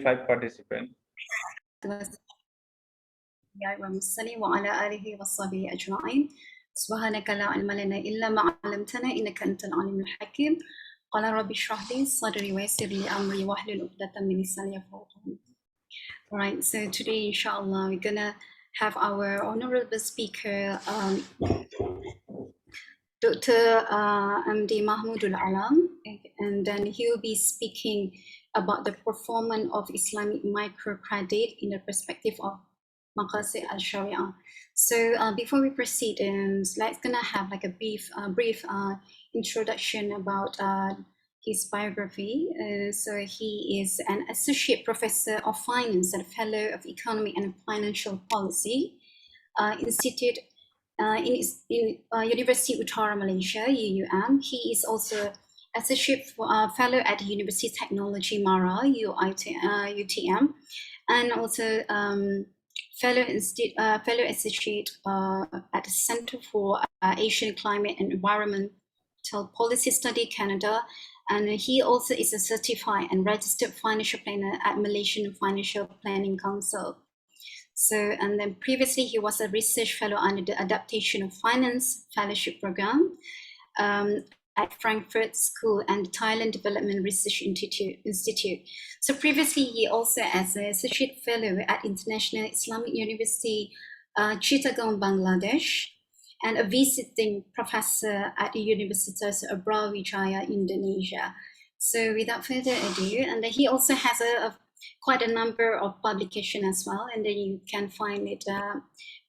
25 participants. وعلى آله وصحبه أجمعين. سبحانك لا علم لنا إلا ما علمتنا إنك أنت العليم الحكيم. قال رب اشرح لي صدري ويسر لي أمري واحلل عقدة من لساني يفقهوا قولي. Alright, so today inshallah we're gonna have our honorable speaker Dr. MD Mahmudul Alam, and then he will be speaking about the performance of Islamic microcredit in the perspective of Maqasid al-Sharia. So before we proceed, let's gonna have like a brief introduction about his biography. So he is an associate professor of finance and fellow of economic and financial policy institute in University Utara Malaysia, UUM. He is also associate fellow at University of Technology Mara, UTM, and also fellow associate at the Center for Asian Climate and Environmental Policy Study, Canada. And he also is a certified and registered financial planner at Malaysian Financial Planning Council. So, and then previously he was a research fellow under the Adaptation of Finance Fellowship Program at Frankfurt School and Thailand Development Research Institute. So previously he also as an associate fellow at International Islamic University, Chittagong, Bangladesh, and a visiting professor at the Universitas Brawijaya, Indonesia. So without further ado, and then he also has quite a number of publications as well, and then you can find it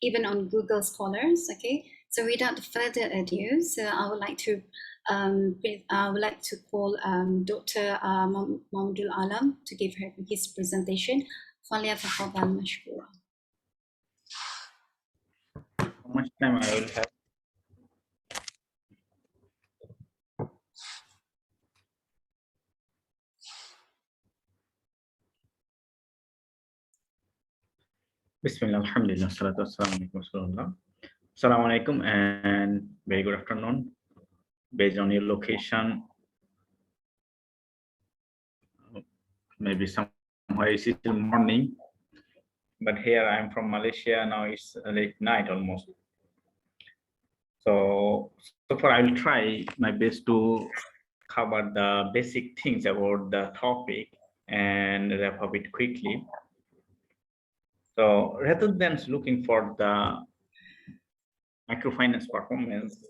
even on Google Scholars. Okay, so without further ado, so I would like to call Dr. Mahmudul Alam to give her his presentation. فليتفضل مشكورا. How much time I will have? Bismillah, alhamdulillah, salatu wassalamu alaikum. Assalamu alaikum and very good afternoon. Based on your location, maybe somewhere it's still morning, but here I'm from Malaysia, now it's late night almost. So far I will try my best to cover the basic things about the topic and wrap up it quickly. So rather than looking for the microfinance performance,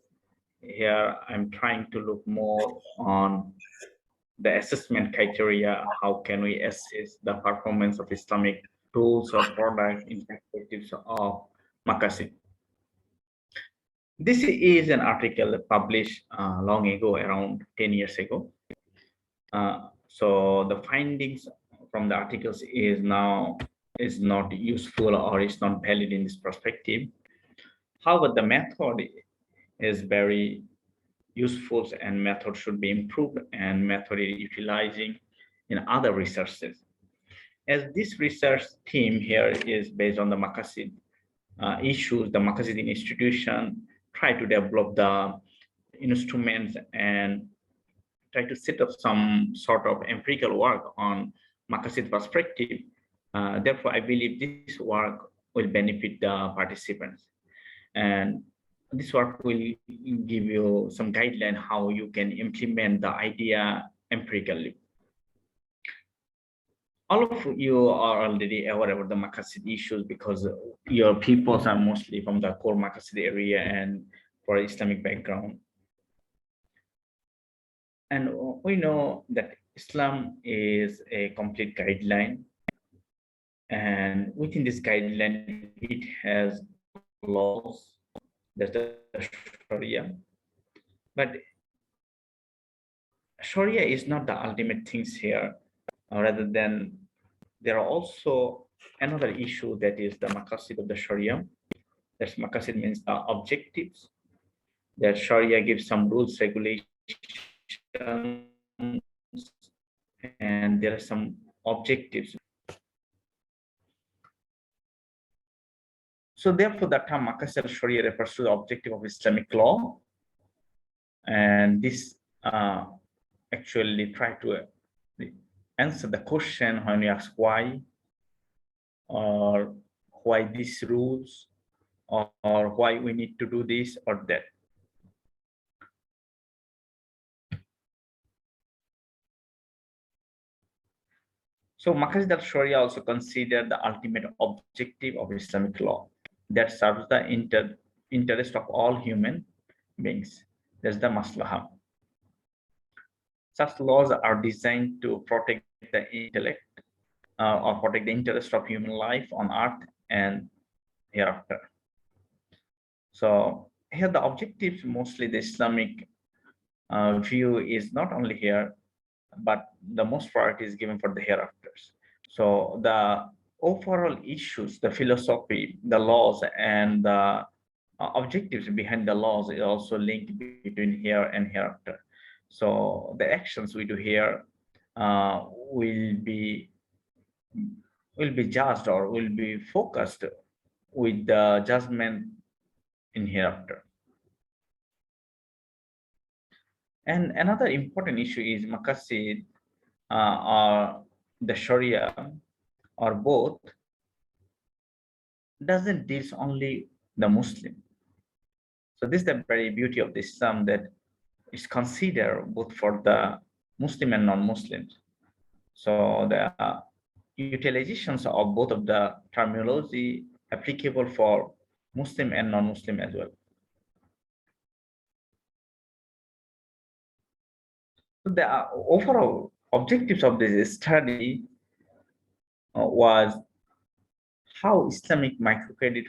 here I'm trying to look more on the assessment criteria. How can we assess the performance of Islamic tools or products in perspectives of Maqasid? This is an article published long ago, around 10 years ago. So the findings from the articles is not useful or is not valid in this perspective. However, the method is very useful and method should be improved and method is utilizing in other researches. As this research team here is based on the Maqasid issues, the Maqasid institution try to develop the instruments and try to set up some sort of empirical work on Maqasid perspective. Therefore, I believe this work will benefit the participants. And this work will give you some guideline how you can implement the idea empirically. All of you are already aware about the Maqasid issues because your peoples are mostly from the core Maqasid area and for Islamic background. And we know that Islam is a complete guideline, and within this guideline, it has laws. That's the Sharia. But Sharia is not the ultimate things here. Rather than, there are also another issue that is the Maqasid of the Sharia. That's Maqasid means the objectives. That Sharia gives some rules, regulations, and there are some objectives. So therefore, the term Maqasid al-Sharia refers to the objective of Islamic law, and this actually try to answer the question when you ask why, or why these rules, or why we need to do this or that. So Maqasid al-Sharia also considered the ultimate objective of Islamic law that serves the interest of all human beings. That's the maslahah. Such laws are designed to protect the intellect or protect the interest of human life on earth and hereafter. So here the objectives, mostly the Islamic view is not only here, but the most priority is given for the hereafters. So the overall issues, the philosophy, the laws, and the objectives behind the laws is also linked between here and hereafter. So the actions we do here uh, will be judged or will be focused with the judgment in hereafter. And another important issue is Maqasid or the Sharia or both doesn't deals only the Muslim. So this is the very beauty of the Islam, that is considered both for the Muslim and non-Muslims. So the utilizations of both of the terminology applicable for Muslim and non-Muslim as well. So the overall objectives of this study was how Islamic microcredit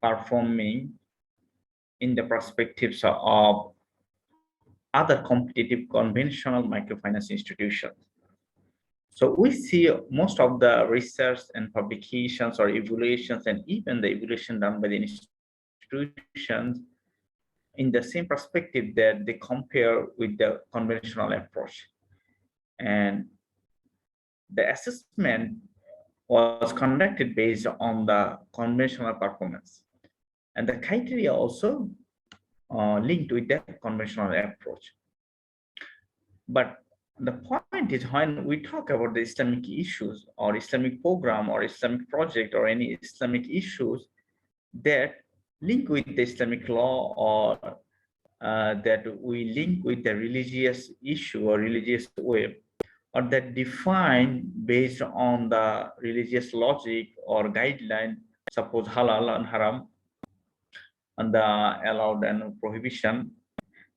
performing in the perspectives of other competitive conventional microfinance institutions. So we see most of the research and publications or evaluations, and even the evaluation done by the institutions, in the same perspective that they compare with the conventional approach. And the assessment was conducted based on the conventional performance. And the criteria also linked with the conventional approach. But the point is, when we talk about the Islamic issues or Islamic program or Islamic project or any Islamic issues that link with the Islamic law, or that we link with the religious issue or religious way, or that define based on the religious logic or guideline, suppose halal and haram, and the allowed and prohibition,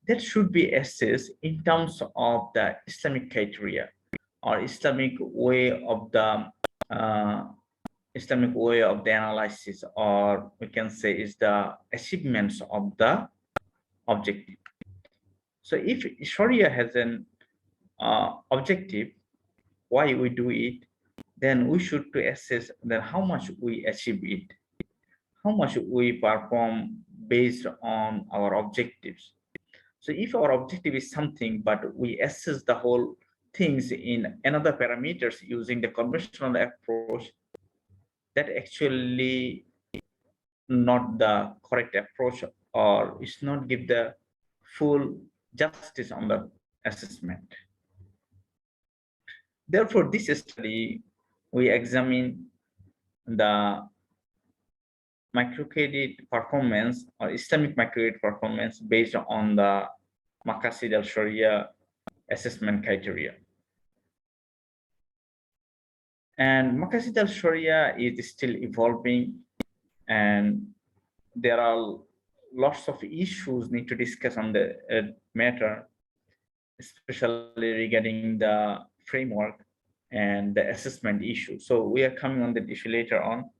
that should be assessed in terms of the Islamic criteria or Islamic way of the analysis, or we can say is the achievements of the objective. So if Sharia has an objective, why we do it, then we should to assess then how much we achieve it, how much we perform based on our objectives. So if our objective is something, but we assess the whole things in another parameters using the conventional approach, that actually not the correct approach, or it's not give the full justice on the assessment. Therefore, this study, we examine the microcredit performance or Islamic microcredit performance based on the Maqasid al-Sharia assessment criteria. And Maqasid al-Sharia is still evolving, and there are lots of issues need to discuss on the matter, especially regarding the framework and the assessment issue. So we are coming on that issue later on.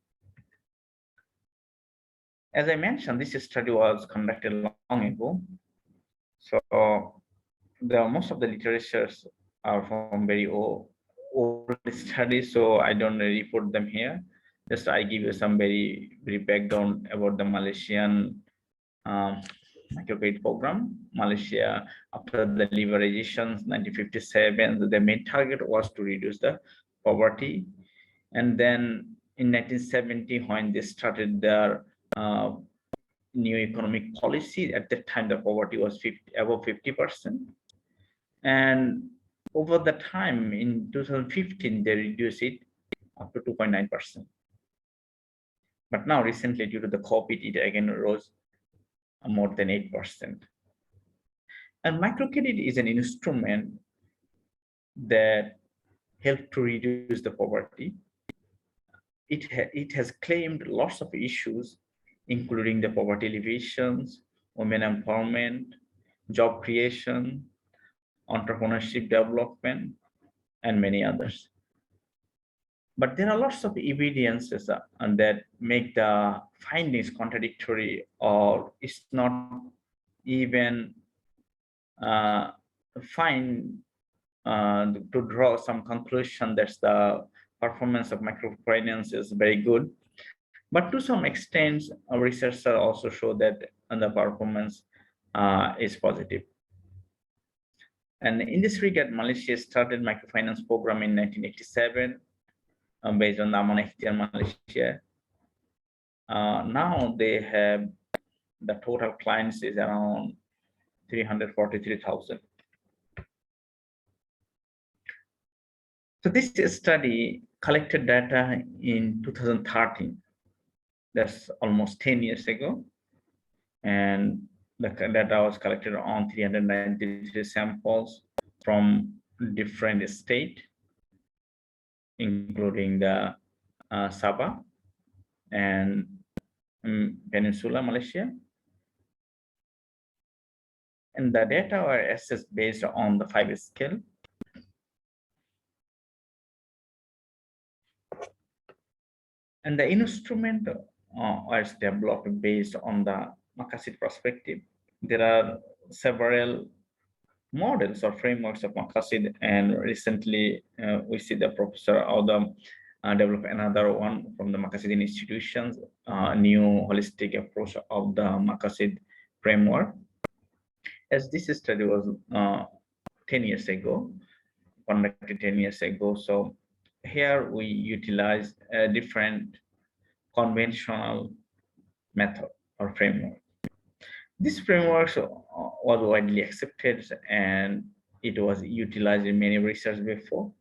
As I mentioned, this study was conducted long ago. So most of the literatures are from very old studies, so I don't report them here. Just I give you some very background about the Malaysian microcredit program. Malaysia, after the liberalization 1957, the main target was to reduce the poverty. And then in 1970, when they started their new economic policy, at that time the poverty was above 50%. And Over the time in 2015, they reduced it up to 2.9%. But now recently, due to the COVID, it again rose more than 8%. And microcredit is an instrument that helped to reduce the poverty. It has claimed lots of issues, including the poverty alleviations, women empowerment, job creation, entrepreneurship development, and many others. But there are lots of evidences that make the findings contradictory, or it's not even uh, fine to draw some conclusion that the performance of microfinance is very good. But to some extent, researchers also show that the performance is positive. And in this regard, Malaysia started microfinance program in 1987 based on the Amanah Ikhtiar Malaysia. Now they have the total clients is around 343,000. So this study collected data in 2013. That's almost 10 years ago. And the data was collected on 393 samples from different states, including the Sabah and Peninsula Malaysia. And the data were assessed based on the 5 scale. And the instrument was developed based on the Maqasid perspective. There are several models or frameworks of Maqasid, and recently we see the professor Audam develop another one from the Maqasid institutions, new holistic approach of the Maqasid framework. As this study was 10 years ago, conducted 10 years ago, so here we utilize a different conventional method or framework. This framework was widely accepted and it was utilized in many research before.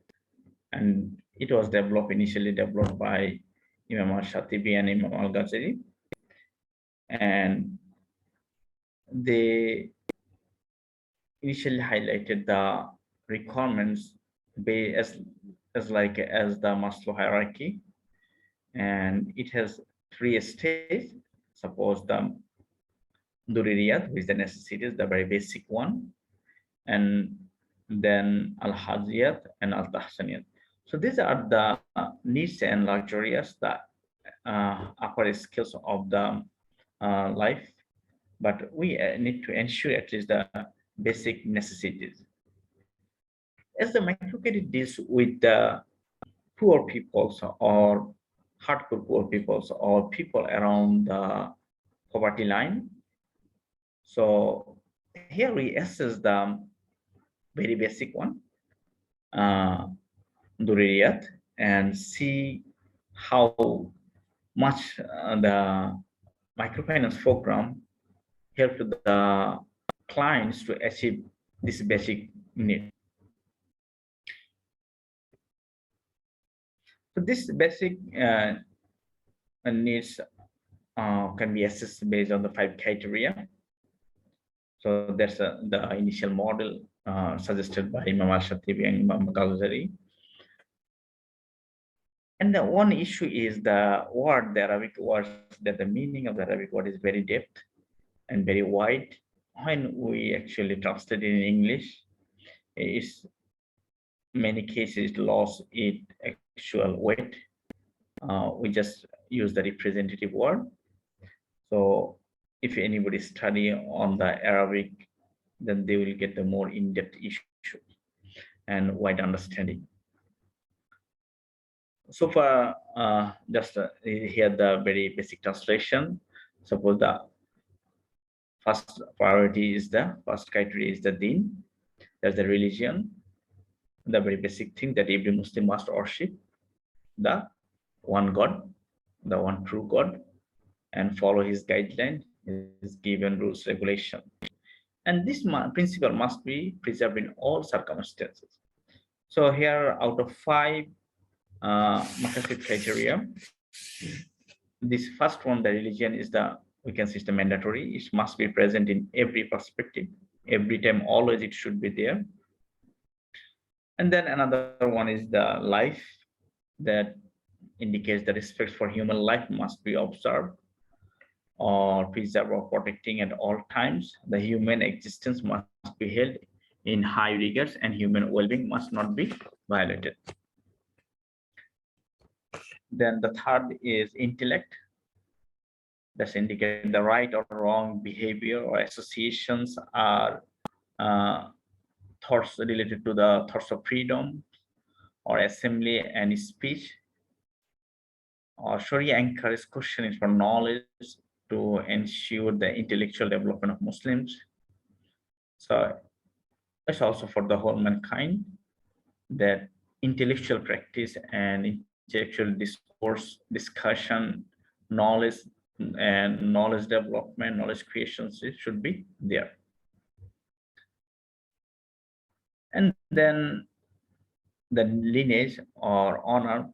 And it was initially developed by Imam al-Shatibi and Imam al-Ghazali. And they initially highlighted the requirements as the Maslow hierarchy. And it has 3 stages. Suppose the Dururiyat, which is the necessities, the very basic one, and then al-Haziyat and al-Tahsaniyat. So these are the needs and luxurious, the upper skills of the life, but we need to ensure at least the basic necessities. As the microcredit deals with the poor peoples or hardcore poor peoples or people around the poverty line, so here we assess the very basic one, Dururiyat, and see how much the microfinance program help the clients to achieve this basic need. So this basic needs can be assessed based on the 5 criteria. So that's the initial model suggested by Imam al-Shatibi and Imam al-Ghazali. And the one issue is the word, the Arabic words, that the meaning of the Arabic word is very depth and very wide. When we actually translate it in English, it's many cases lost its actual weight. We just use the representative word. So if anybody study on the Arabic, then they will get the more in-depth issue and wide understanding. So far, just here the very basic translation. Suppose the first priority is the first criteria is the deen. There's the religion, the very basic thing that every Muslim must worship, the one God, the one true God, and follow his guideline, his given rules, regulation. And this principle must be preserved in all circumstances. So here, out of 5 Maqasid criteria, this first one, the religion, is the, we can say, it's the mandatory. It must be present in every perspective, every time, always it should be there. And then another one is the life, that indicates the respect for human life must be observed or preserved or protecting at all times. The human existence must be held in high regards and human well-being must not be violated. Then the third is intellect. That's indicate the right or wrong behavior or associations are thoughts related to the thoughts of freedom or assembly and speech. Or Sharia encourages questioning for knowledge to ensure the intellectual development of Muslims. So it's also for the whole mankind that intellectual practice and intellectual discourse, discussion, knowledge and knowledge development, knowledge creations, it should be there. And then the lineage or honor,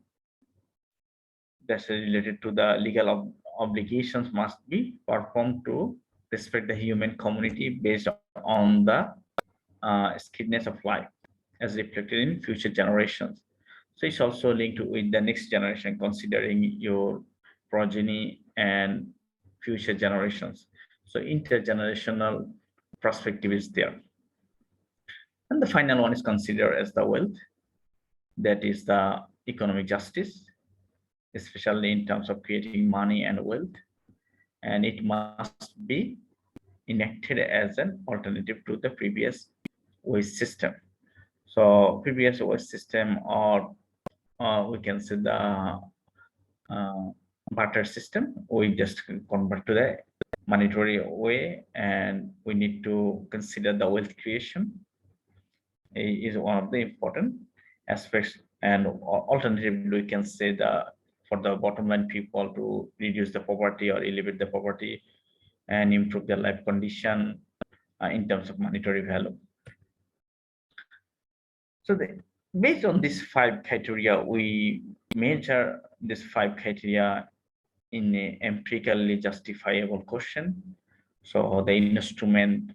that's related to the legal obligations must be performed to respect the human community based on the scarceness of life as reflected in future generations. So it's also linked with the next generation, considering your progeny and future generations. So intergenerational perspective is there. And the final one is considered as the wealth, that is the economic justice, especially in terms of creating money and wealth. And it must be enacted as an alternative to the previous wage system. So previous wage system, or we can say the barter system, we just convert to the monetary way, and we need to consider the wealth creation is one of the important aspects. And alternatively, we can say the, for the bottom line people, to reduce the poverty or alleviate the poverty and improve their life condition in terms of monetary value. So based on these 5 criteria, we measure these 5 criteria in an empirically justifiable question. So the instrument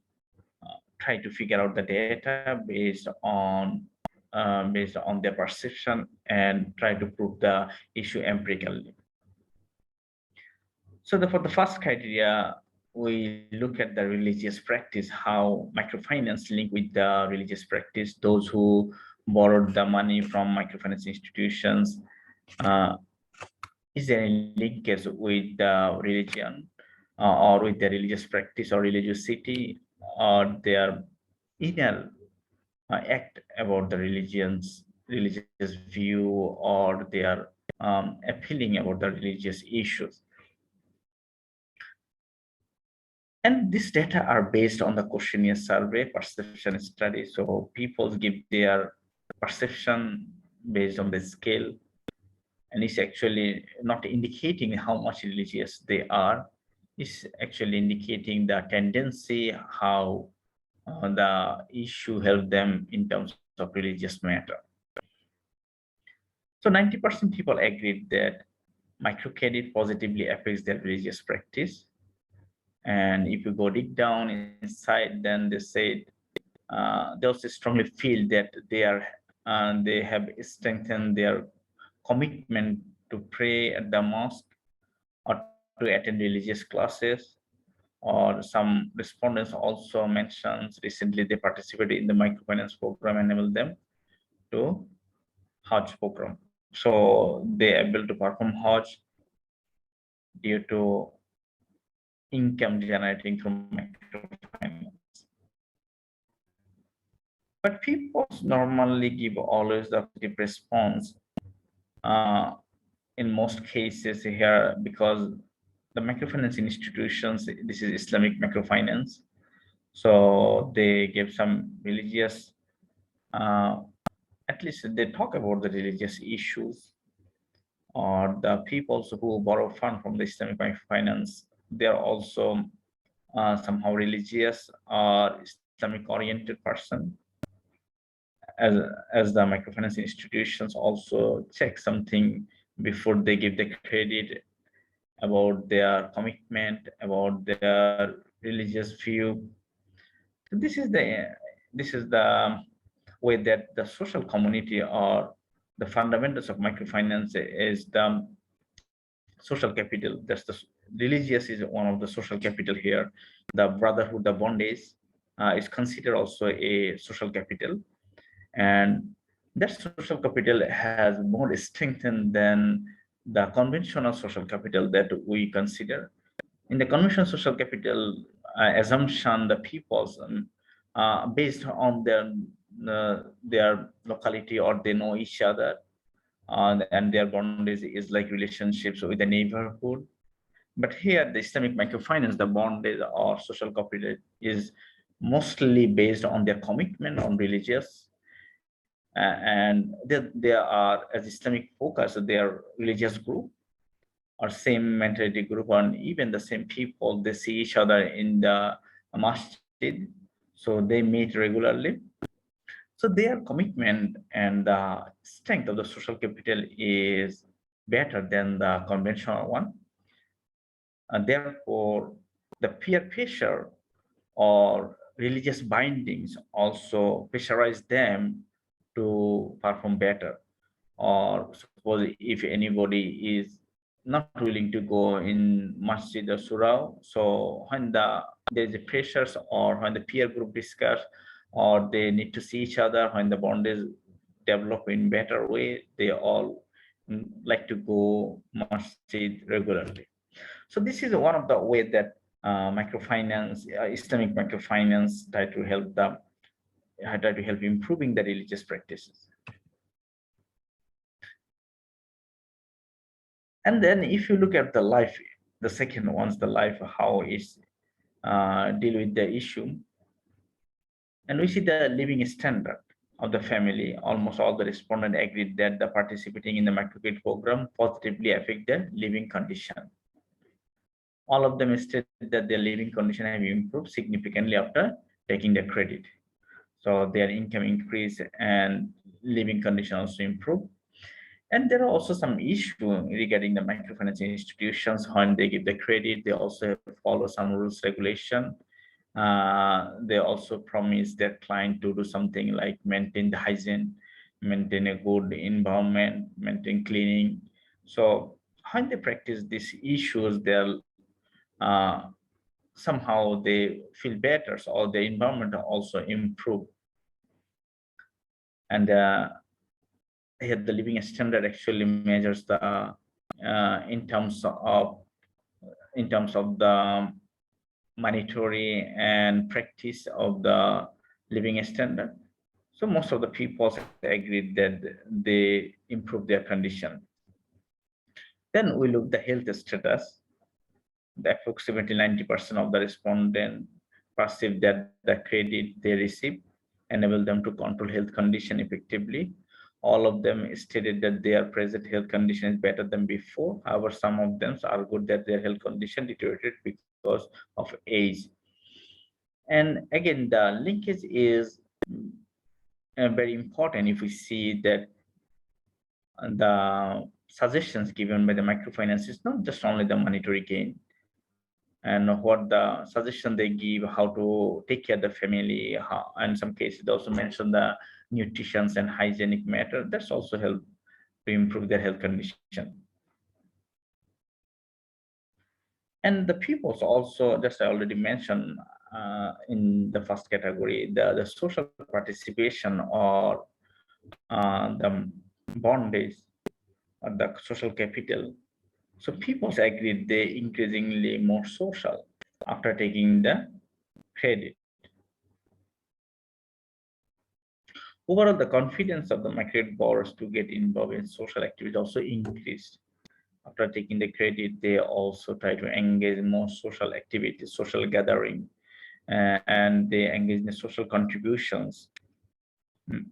try to figure out the data based on their perception and try to prove the issue empirically. So for the first criteria, we look at the religious practice, how microfinance link with the religious practice. Those who borrowed the money from microfinance institutions, is there any linkage with the religion or with the religious practice or religiosity, or their inner act about the religious view, or their appealing about the religious issues. And these data are based on the questionnaire survey perception study. So people give their perception based on the scale, and it's actually not indicating how much religious they are. It's actually indicating the tendency, how the issue helped them in terms of religious matter. So 90% people agreed that microcredit positively affects their religious practice. And if you go dig down inside, then they said they also strongly feel that they have strengthened their commitment to pray at the mosque or to attend religious classes. Or some respondents also mentions recently they participated in the microfinance program enabled them to Hajj program. So they are able to perform Hajj due to income generating through microfinance. But people normally give always the positive response uh, in most cases here, because the microfinance institutions, this is Islamic microfinance. So they give some religious, at least they talk about the religious issues, or the people who borrow fund from the Islamic microfinance, they are also somehow religious or Islamic oriented person. as the microfinance institutions also check something before they give the credit about their commitment, about their religious view. So this is the way that the social community or the fundamentals of microfinance is the social capital. Religious is one of the social capital here. The brotherhood, the bondage is considered also a social capital, and that social capital has more strengthened than the conventional social capital that we consider. In the conventional social capital assumption, the peoples based on their locality, or they know each other, and their bondage is like relationships with the neighborhood. But here, the Islamic microfinance, the bondage or social capital is mostly based on their commitment on religious, and they are as Islamic focus, they are religious group or same mentality group, and even the same people, they see each other in the masjid, so they meet regularly. So their commitment and the strength of the social capital is better than the conventional one. And therefore, the peer pressure or religious bindings also pressurize them to perform better. Or suppose if anybody is not willing to go in masjid or surah, so when there is a pressures, or when the peer group discuss, or they need to see each other, when the bond is develop in better way, they all like to go masjid regularly. So this is one of the way that microfinance, Islamic microfinance try to help improving the religious practices. And then if you look at the life, the second one's the life, how is deal with the issue. And we see the living standard of the family. Almost all the respondents agreed that the participating in the microcredit program positively affect their living condition. All of them stated that their living condition have improved significantly after taking the credit. So their income increase and living condition also improve. And there are also some issue regarding the microfinance institutions. When they give the credit, they also follow some rules, regulation. They also promise their client to do something like maintain the hygiene, maintain a good environment, maintain cleaning. So when they practice these issues, they're somehow they feel better, so all the environment also improve. And here the living standard actually measures the in terms of the monetary and practice of the living standard. So most of the people agreed that they improve their condition. Then we look the health status. The approximately 90% of the respondents perceive that the credit they receive enable them to control health condition effectively. All of them stated that their present health condition is better than before. However, some of them argued that their health condition deteriorated because of age. And again, the linkage is very important if we see that the suggestions given by the microfinance is not just only the monetary gain, and what the suggestion they give, how to take care of the family, how, in some cases they also mention the nutrition and hygienic matter. That's also help to improve their health condition. And the pupils also, just I already mentioned in the first category, the social participation or the bondage or the social capital. So people agreed they increasingly more social after taking the credit. Overall, the confidence of the microcredit borrowers to get involved in social activity also increased. After taking the credit, they also try to engage in more social activities, social gathering, and they engage in social contributions.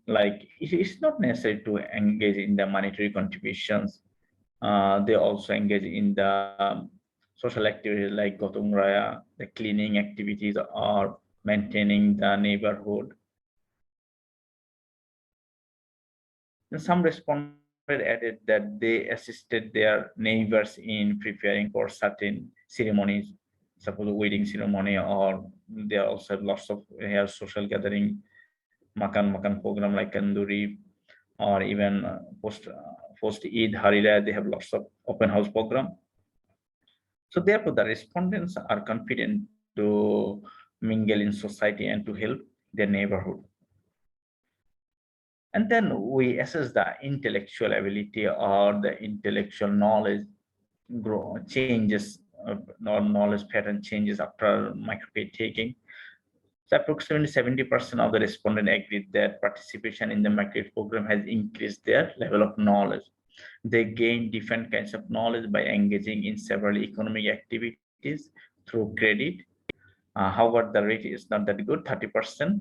Like it's not necessary to engage in the monetary contributions. They also engage in the social activities like Gotong Raya, the cleaning activities, or maintaining the neighborhood. And some respondents added that they assisted their neighbors in preparing for certain ceremonies, suppose a wedding ceremony, or they also have lots of have social gathering, makan program like kanduri, or even post Eid Harira, they have lots of open house program. So therefore, the respondents are confident to mingle in society and to help their neighborhood. And then we assess the intellectual ability or the intellectual knowledge changes or knowledge pattern changes after microcredit taking. So approximately 70% of the respondents agreed that participation in the microcredit program has increased their level of knowledge. They gain different kinds of knowledge by engaging in several economic activities through credit. However, the rate is not that good, 30%.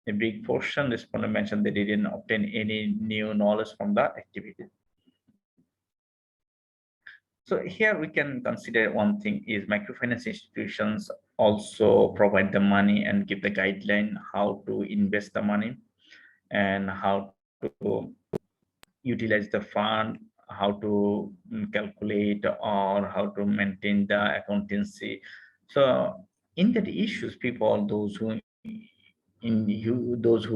A big portion respondent mentioned they didn't obtain any new knowledge from the activity. So here we can consider one thing is microfinance institutions also provide the money and give the guideline how to invest the money and how to utilize the fund, how to calculate or how to maintain the accountancy. So in that issues, people, those who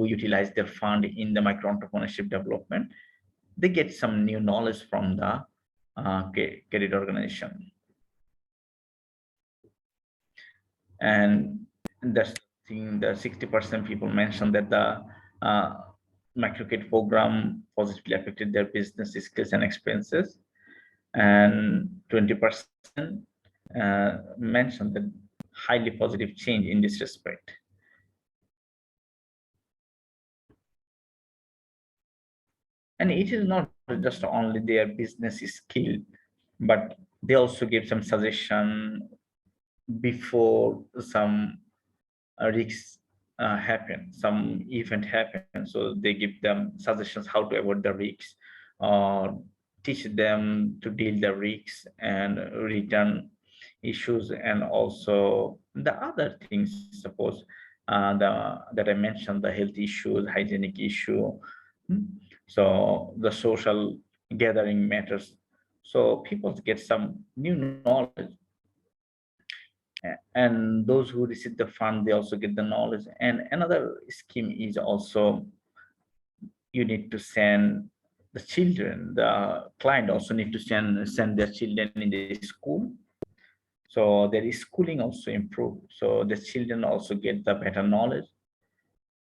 utilize their fund in the micro entrepreneurship development, they get some new knowledge from the credit organization. And that's the thing, the 60% people mentioned that the microcredit program positively affected their business skills and expenses, and 20% mentioned that highly positive change in this respect. And it is not just only their business skill, but they also give some suggestion before some risks happen, some event happen. So they give them suggestions how to avoid the risks, or teach them to deal the risks and return issues, and also the other things. Suppose that I mentioned, the health issues, hygienic issue. Hmm. So the social gathering matters. So people get some new knowledge, and those who receive the fund, they also get the knowledge. And another scheme is also you need to send the children, the client also need to send their children in the school, so their schooling also improve, so the children also get the better knowledge.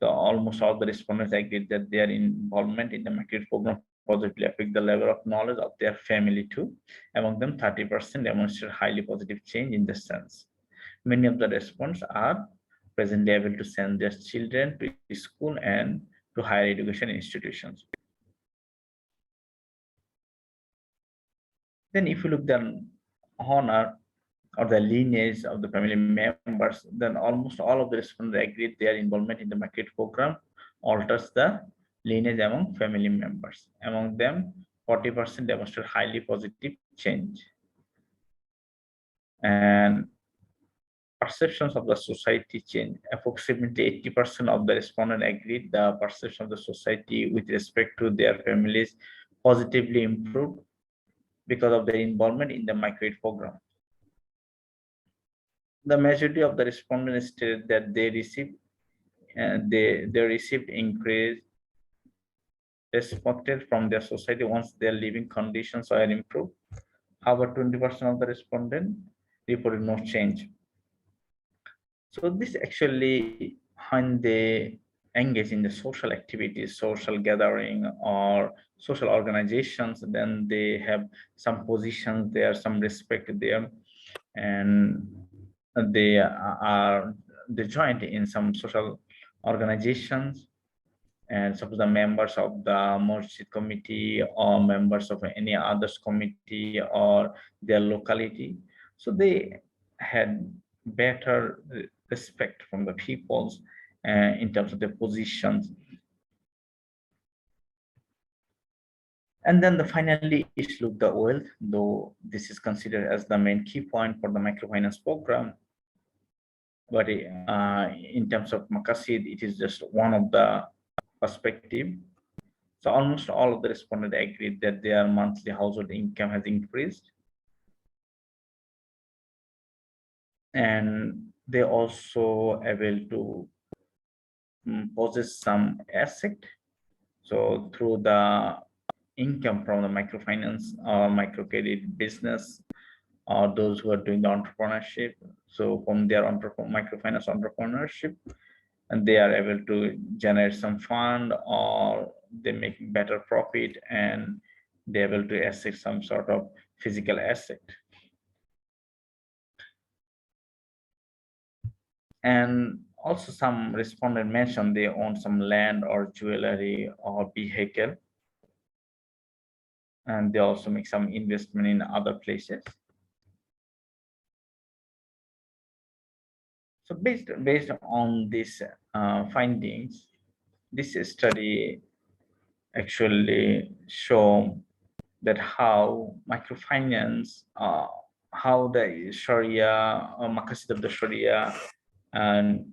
So almost all the respondents agreed that their involvement in the market program positively affect the level of knowledge of their family too. Among them, 30% demonstrate highly positive change in this sense. Many of the respondents are presently able to send their children to school and to higher education institutions. Then if you look the honor or the lineage of the family members, then almost all of the respondents agreed their involvement in the market program alters the lineage among family members. Among them, 40% demonstrate highly positive change. And perceptions of the society change. Approximately 80% of the respondents agreed the perception of the society with respect to their families positively improved because of their involvement in the microcredit program. The majority of the respondents stated that they received increased respect from their society once their living conditions are improved. However, 20% of the respondents reported no change. So this actually, when they engage in the social activities, social gathering or social organizations, then they have some positions there, some respect there, and they joined in some social organizations, and suppose the members of the masjid committee or members of any others committee or their locality, so they had better respect from the peoples in terms of their positions. And then the finally is look the wealth, though this is considered as the main key point for the microfinance program. But in terms of Maqasid, it is just one of the perspective. So almost all of the respondents agreed that their monthly household income has increased. And they also able to possess some asset. So through the income from the microfinance or microcredit business, or those who are doing the entrepreneurship. So from their microfinance entrepreneurship, and they are able to generate some fund, or they make better profit, and they're able to asset some sort of physical asset. And also some respondent mentioned they own some land or jewelry or vehicle, and they also make some investment in other places. So based on these findings, this study actually show that how microfinance, how the Sharia or Maqasid of the Sharia and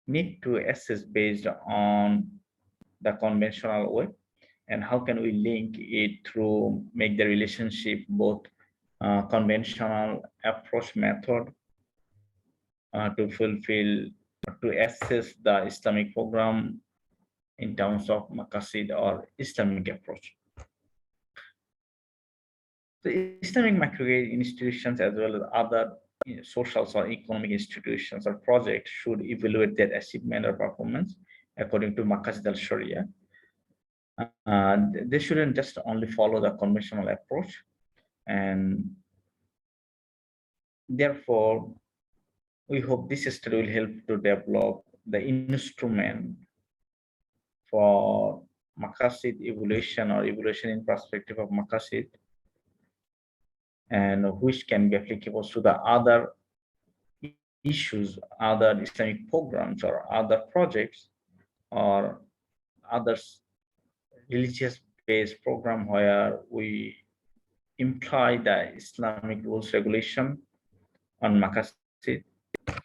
need to assess based on the conventional way, and how can we link it through make the relationship both conventional approach method to fulfill to assess the Islamic program in terms of Maqasid or Islamic approach. The Islamic microcredit institutions as well as other social or economic institutions or projects should evaluate their achievement or performance according to Maqasid al-Sharia. They shouldn't just only follow the conventional approach, and therefore we hope this study will help to develop the instrument for Maqasid evaluation or evaluation in perspective of Maqasid, and which can be applicable to the other issues, other Islamic programs or other projects or others religious-based program where we imply the Islamic rules regulation on Maqasid.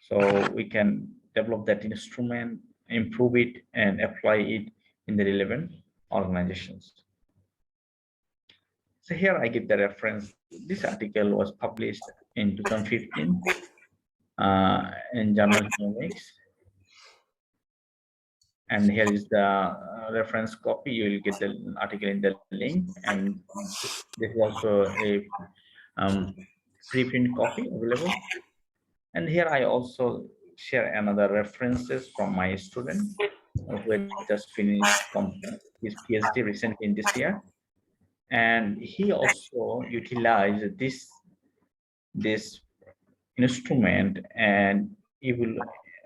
So we can develop that instrument, improve it, and apply it in the relevant organizations. So here I give the reference. This article was published in 2015 in Journal Economics. And here is the reference copy. You will get the article in the link, and this is also a preprint copy available. And here I also share another references from my student who had just finished his PhD recently in this year, and he also utilized this instrument, and he will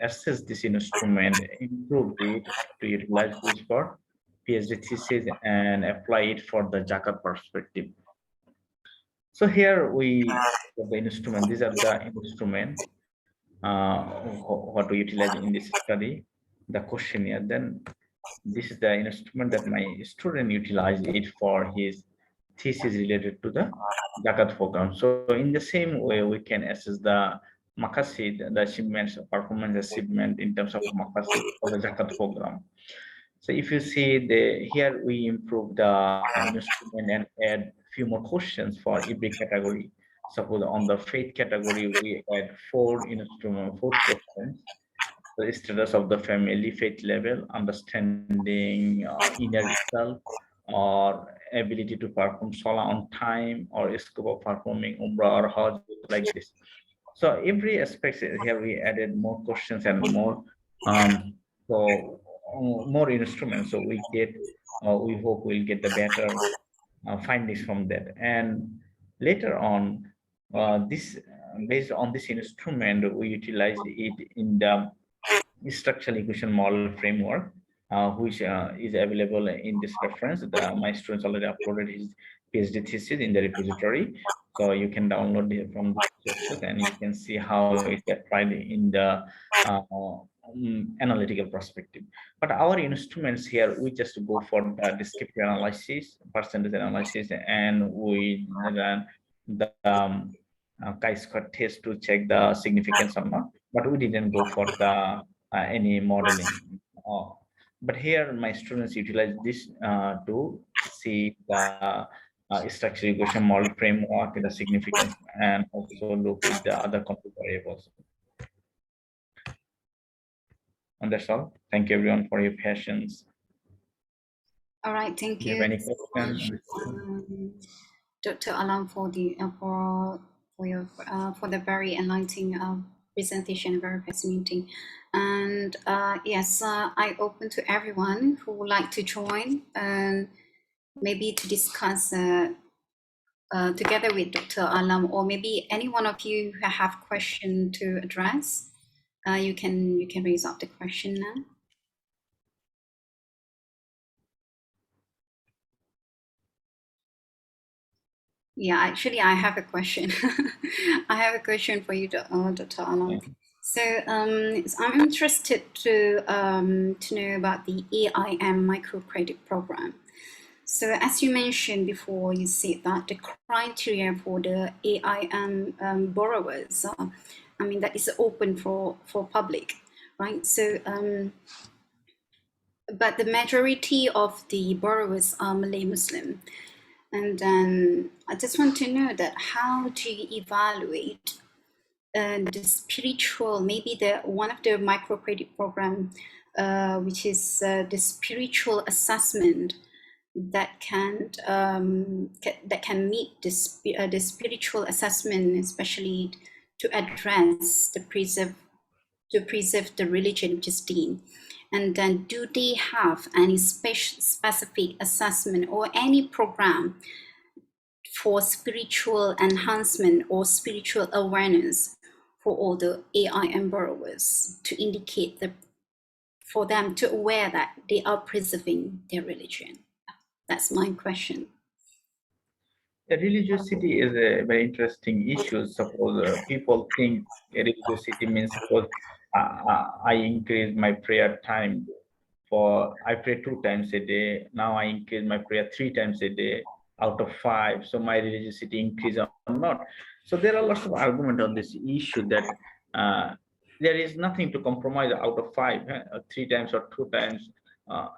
assess this instrument, improve it to utilize this for PhD thesis and apply it for the Jakat perspective. So here we have the instrument. These are the instrument what we utilize in this study, the questionnaire. Then this is the instrument that my student utilized it for his thesis related to the Jakat program. So in the same way, we can assess the Maqasid, the achievements, performance achievement in terms of Maqasid for the Jakat program. So if you see here we improve the instrument and add few more questions for every category. Suppose on the faith category, we add four questions. The status of the family, faith level, understanding inner self, or ability to perform Salah on time, or scope of performing Umrah or Hajj, like this. So every aspect here we added more questions and more more instruments. So we get we hope we'll get the better findings from that. And later on, this based on this instrument, we utilize it in the structural equation model framework, which is available in this reference. My students already uploaded his PhD thesis in the repository, so you can download it from the sources and you can see how it applied in the analytical perspective. But our instruments here, we just go for the descriptive analysis, percentage analysis, and we run the chi-square test to check the significance or not. But we didn't go for the any modeling But here my students utilize this to see the structure equation model framework, the significance, and also look with the other complex variables. And that's all. Thank you everyone for your patience. All right, thank Do you you have any so much, question? Dr. Alam, for the for the very enlightening presentation, very fascinating. And yes, I open to everyone who would like to join and maybe to discuss together with Dr. Alam, or maybe any one of you who have question to address. You can raise up the question now. Yeah, actually, I have a question. I have a question for you, Dr. Alam. So I'm interested to know about the AIM microcredit program. So as you mentioned before, you said that the criteria for the AIM borrowers, I mean, that is open for public, right? So, but the majority of the borrowers are Malay Muslim. And then I just want to know that how do you evaluate the spiritual, maybe the one of the microcredit program, which is the spiritual assessment that can meet the spiritual assessment, especially to address to preserve the religion, which is deen. And then do they have any specific assessment or any program for spiritual enhancement or spiritual awareness for all the AIM borrowers to indicate for them to aware that they are preserving their religion? That's my question. The religiosity is a very interesting issue. Suppose people think religiosity means suppose I increase my prayer time for I pray 2 times a day. Now I increase my prayer 3 times a day out of 5. So my religiosity increase or not. So there are lots of argument on this issue that there is nothing to compromise out of 5, 3 times or 2 times.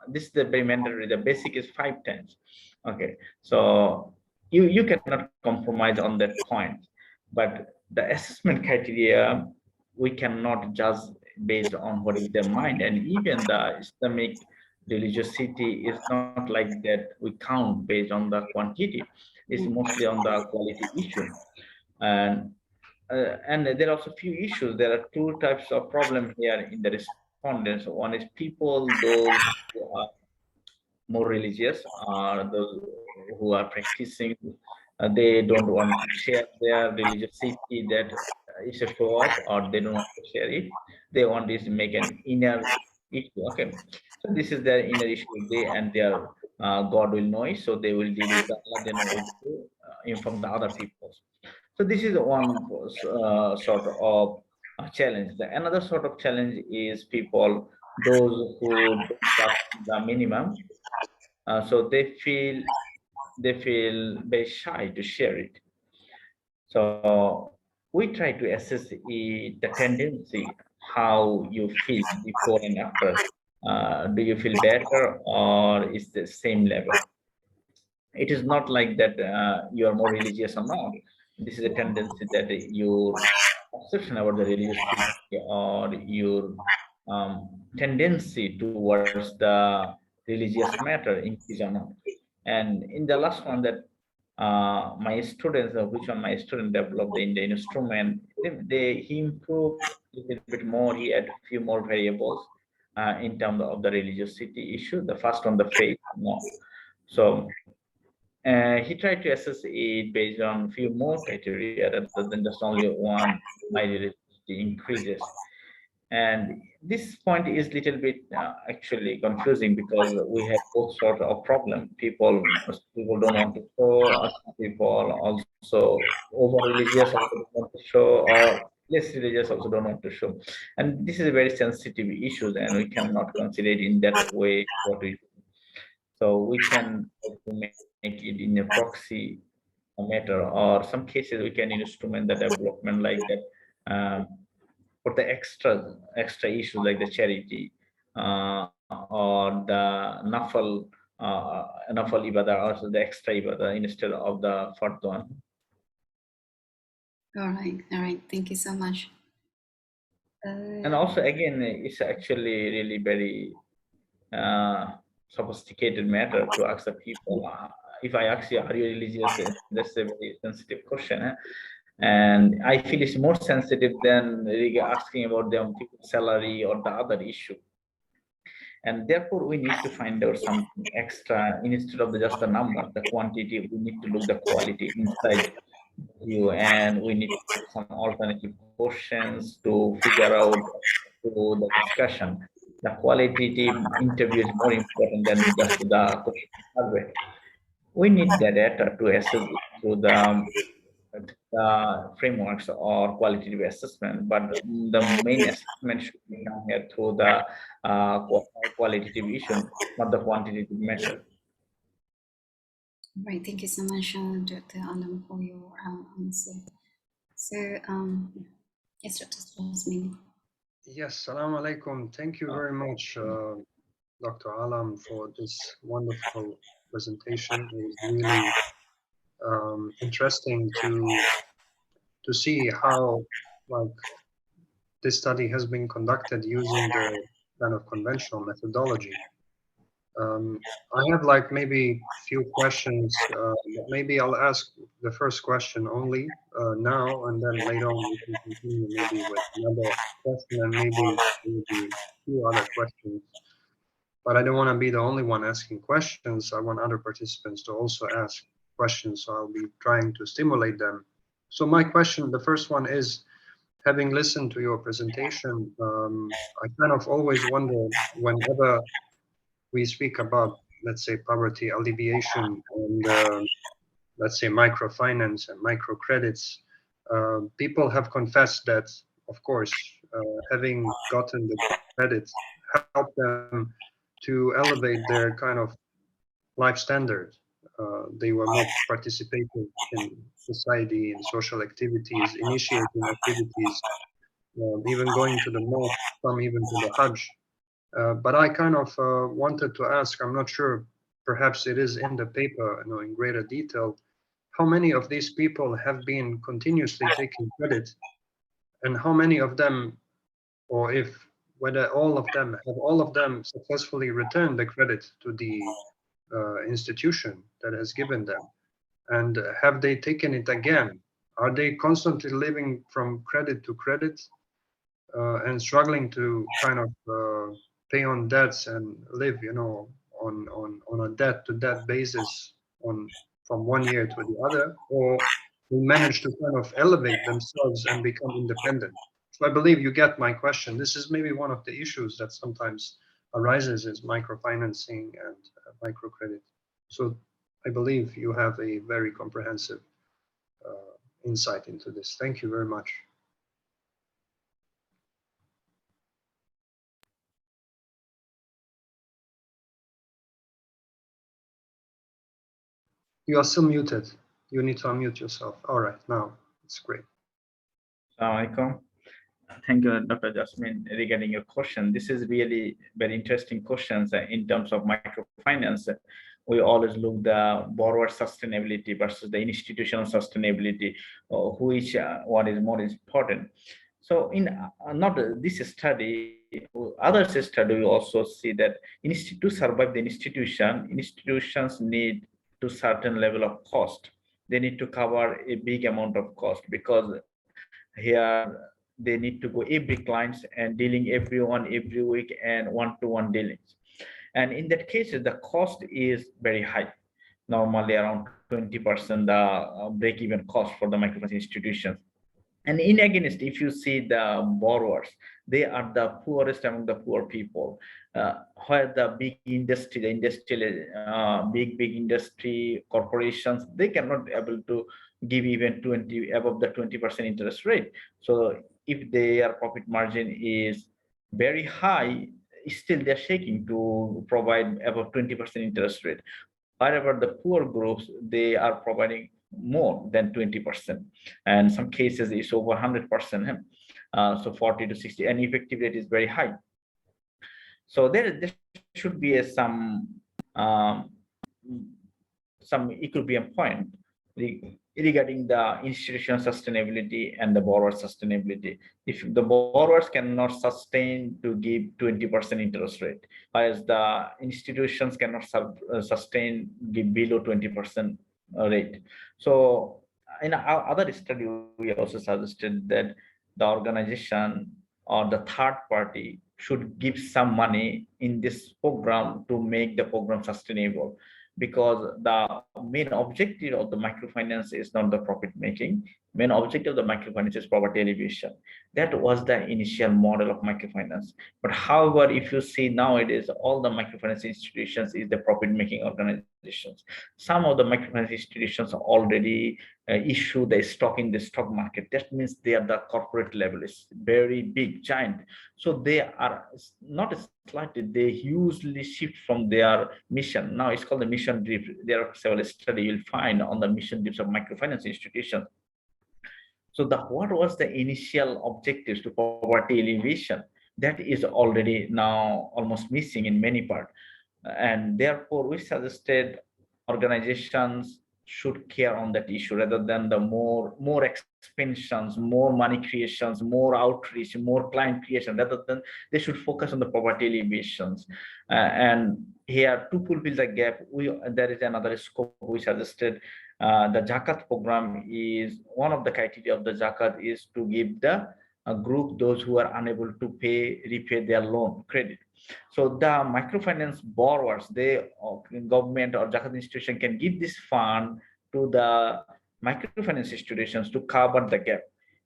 This is the very mandatory. The basic is 5 times. Okay, so you cannot compromise on that point, but the assessment criteria we cannot judge based on what is their mind. And even the Islamic religiosity is not like that we count based on the quantity. It's mostly on the quality issue. And there are also few issues. There are two types of problem here in the respondents. One is people those who are more religious, are those who are practicing. They don't want to share their religiosity, that is a show off, or they don't want to share it. They want this to make an inner issue. Okay, so this is their inner issue. They and their God will know it, so they will deal with Allah. They know it to inform the other people. So this is one sort of challenge. Another sort of challenge is people those who don't practice the minimum, so they feel very shy to share it. So we try to assess the tendency, how you feel before and after. Do you feel better or is the same level? It is not like that you are more religious or not. This is a tendency that your perception about the religious feeling or your tendency towards the religious matter increase or not. And in the last one that my students, which one my student developed in the instrument, he improved a little bit more. He had a few more variables in terms of the religiosity issue. The first one, the faith, no. So he tried to assess it based on few more criteria rather than just only one. My religiosity increases, and this point is little bit actually confusing because we have both sort of problem. People don't want to show, people also over religious also don't want to show, or less religious also don't want to show. And this is a very sensitive issue, and we cannot consider it in that way what we do. So we can make it in a proxy matter, or some cases we can instrument the development like that for the extra issues like the charity. or the nafal ibadah, also the extra ibadah instead of the fard one. All right. Thank you so much. And also, again, it's actually really very sophisticated matter to ask the people. If I ask you, are you religious? That's a very sensitive question. And I feel it's more sensitive than really asking about their people's salary or the other issue. And therefore, we need to find out something extra instead of just the number, the quantity. We need to look the quality inside you, and we need to put some alternative questions to figure out through the discussion. The qualitative interview is more important than just the question survey. We need the data to assess it through the frameworks or qualitative assessment, but the main assessment should be done here through the qualitative issue, not the quantitative measure. Right. Thank you so much, Dr. Alam, for your answer. So, yes, Dr. Jasmine. Yes, Assalamu alaikum. Thank you very much, Dr. Alam, for this wonderful presentation. It was really interesting to see how, like, this study has been conducted using the kind of conventional methodology. I have like maybe few questions. Maybe I'll ask the first question only now, and then later on we can continue maybe with another question and maybe a few other questions. But I don't want to be the only one asking questions. I want other participants to also ask questions, so I'll be trying to stimulate them. So my question, the first one is, having listened to your presentation, I kind of always wonder whenever we speak about, let's say, poverty alleviation and let's say microfinance and microcredits, people have confessed that, of course, having gotten the credit helped them to elevate their kind of life standard. They were more participative in society, in social activities, initiating activities, even going to the mosque, some even to the Hajj. But I kind of wanted to ask, I'm not sure, perhaps it is in the paper, in greater detail, how many of these people have been continuously taking credit, and how many of them, or if whether all of them, have all of them successfully returned the credit to the institution that has given them, and have they taken it again? Are they constantly living from credit to credit and struggling to kind of pay on debts and live, on a debt-to-debt basis from one year to the other, or they manage to kind of elevate themselves and become independent? So I believe you get my question. This is maybe one of the issues that sometimes arises is microfinancing and microcredit. So I believe you have a very comprehensive insight into this. Thank you very much. You are still muted. You need to unmute yourself. All right, now it's great. Assalamualaikum. Thank you, Dr. Jasmine, regarding your question. This is really very interesting questions in terms of microfinance. We always look the borrower sustainability versus the institutional sustainability, which one is more important. So in not this study, others study, we also see that to survive the institutions need to certain level of cost. They need to cover a big amount of cost, because here they need to go every clients and dealing everyone every week and one-to-one dealings. And in that case, the cost is very high, normally around 20% the break-even cost for the microfinance institutions. And in against, if you see the borrowers, they are the poorest among the poor people, where the big industry, the industrial, big industry corporations, they cannot able to give even 20 above the 20% interest rate. So if their profit margin is very high, still they're shaking to provide above 20% interest rate. However, the poor groups, they are providing more than 20%, and some cases it's over 100%. So 40 to 60, and effective rate is very high. So there should be um, some equilibrium point regarding the institutional sustainability and the borrower sustainability. If the borrowers cannot sustain to give 20% interest rate, whereas the institutions cannot sustain give below 20% rate. So in our other study, we also suggested that the organization or the third party should give some money in this program to make the program sustainable, because the main objective of the microfinance is not the profit making. Main objective of the microfinance is poverty alleviation. That was the initial model of microfinance. But however, if you see nowadays, all the microfinance institutions is the profit making organizations. Some of the microfinance institutions already issue the stock in the stock market. That means they are the corporate level is very big giant. So they are not slightly, they hugely shift from their mission. Now it's called the mission drift. There are several studies you'll find on the mission drifts of microfinance institutions. So the what was the initial objectives to poverty alleviation, that is already now almost missing in many parts. And therefore we suggested organizations should care on that issue rather than the more expansions, more money creations, more outreach, more client creation. Rather than, they should focus on the poverty alleviations. And here, to fulfill the gap, there is another scope we suggested. The zakat program is one of the criteria of the zakat is to give the group those who are unable to repay their loan credit. So the microfinance borrowers, they government or zakat institution can give this fund to the microfinance institutions to cover the gap.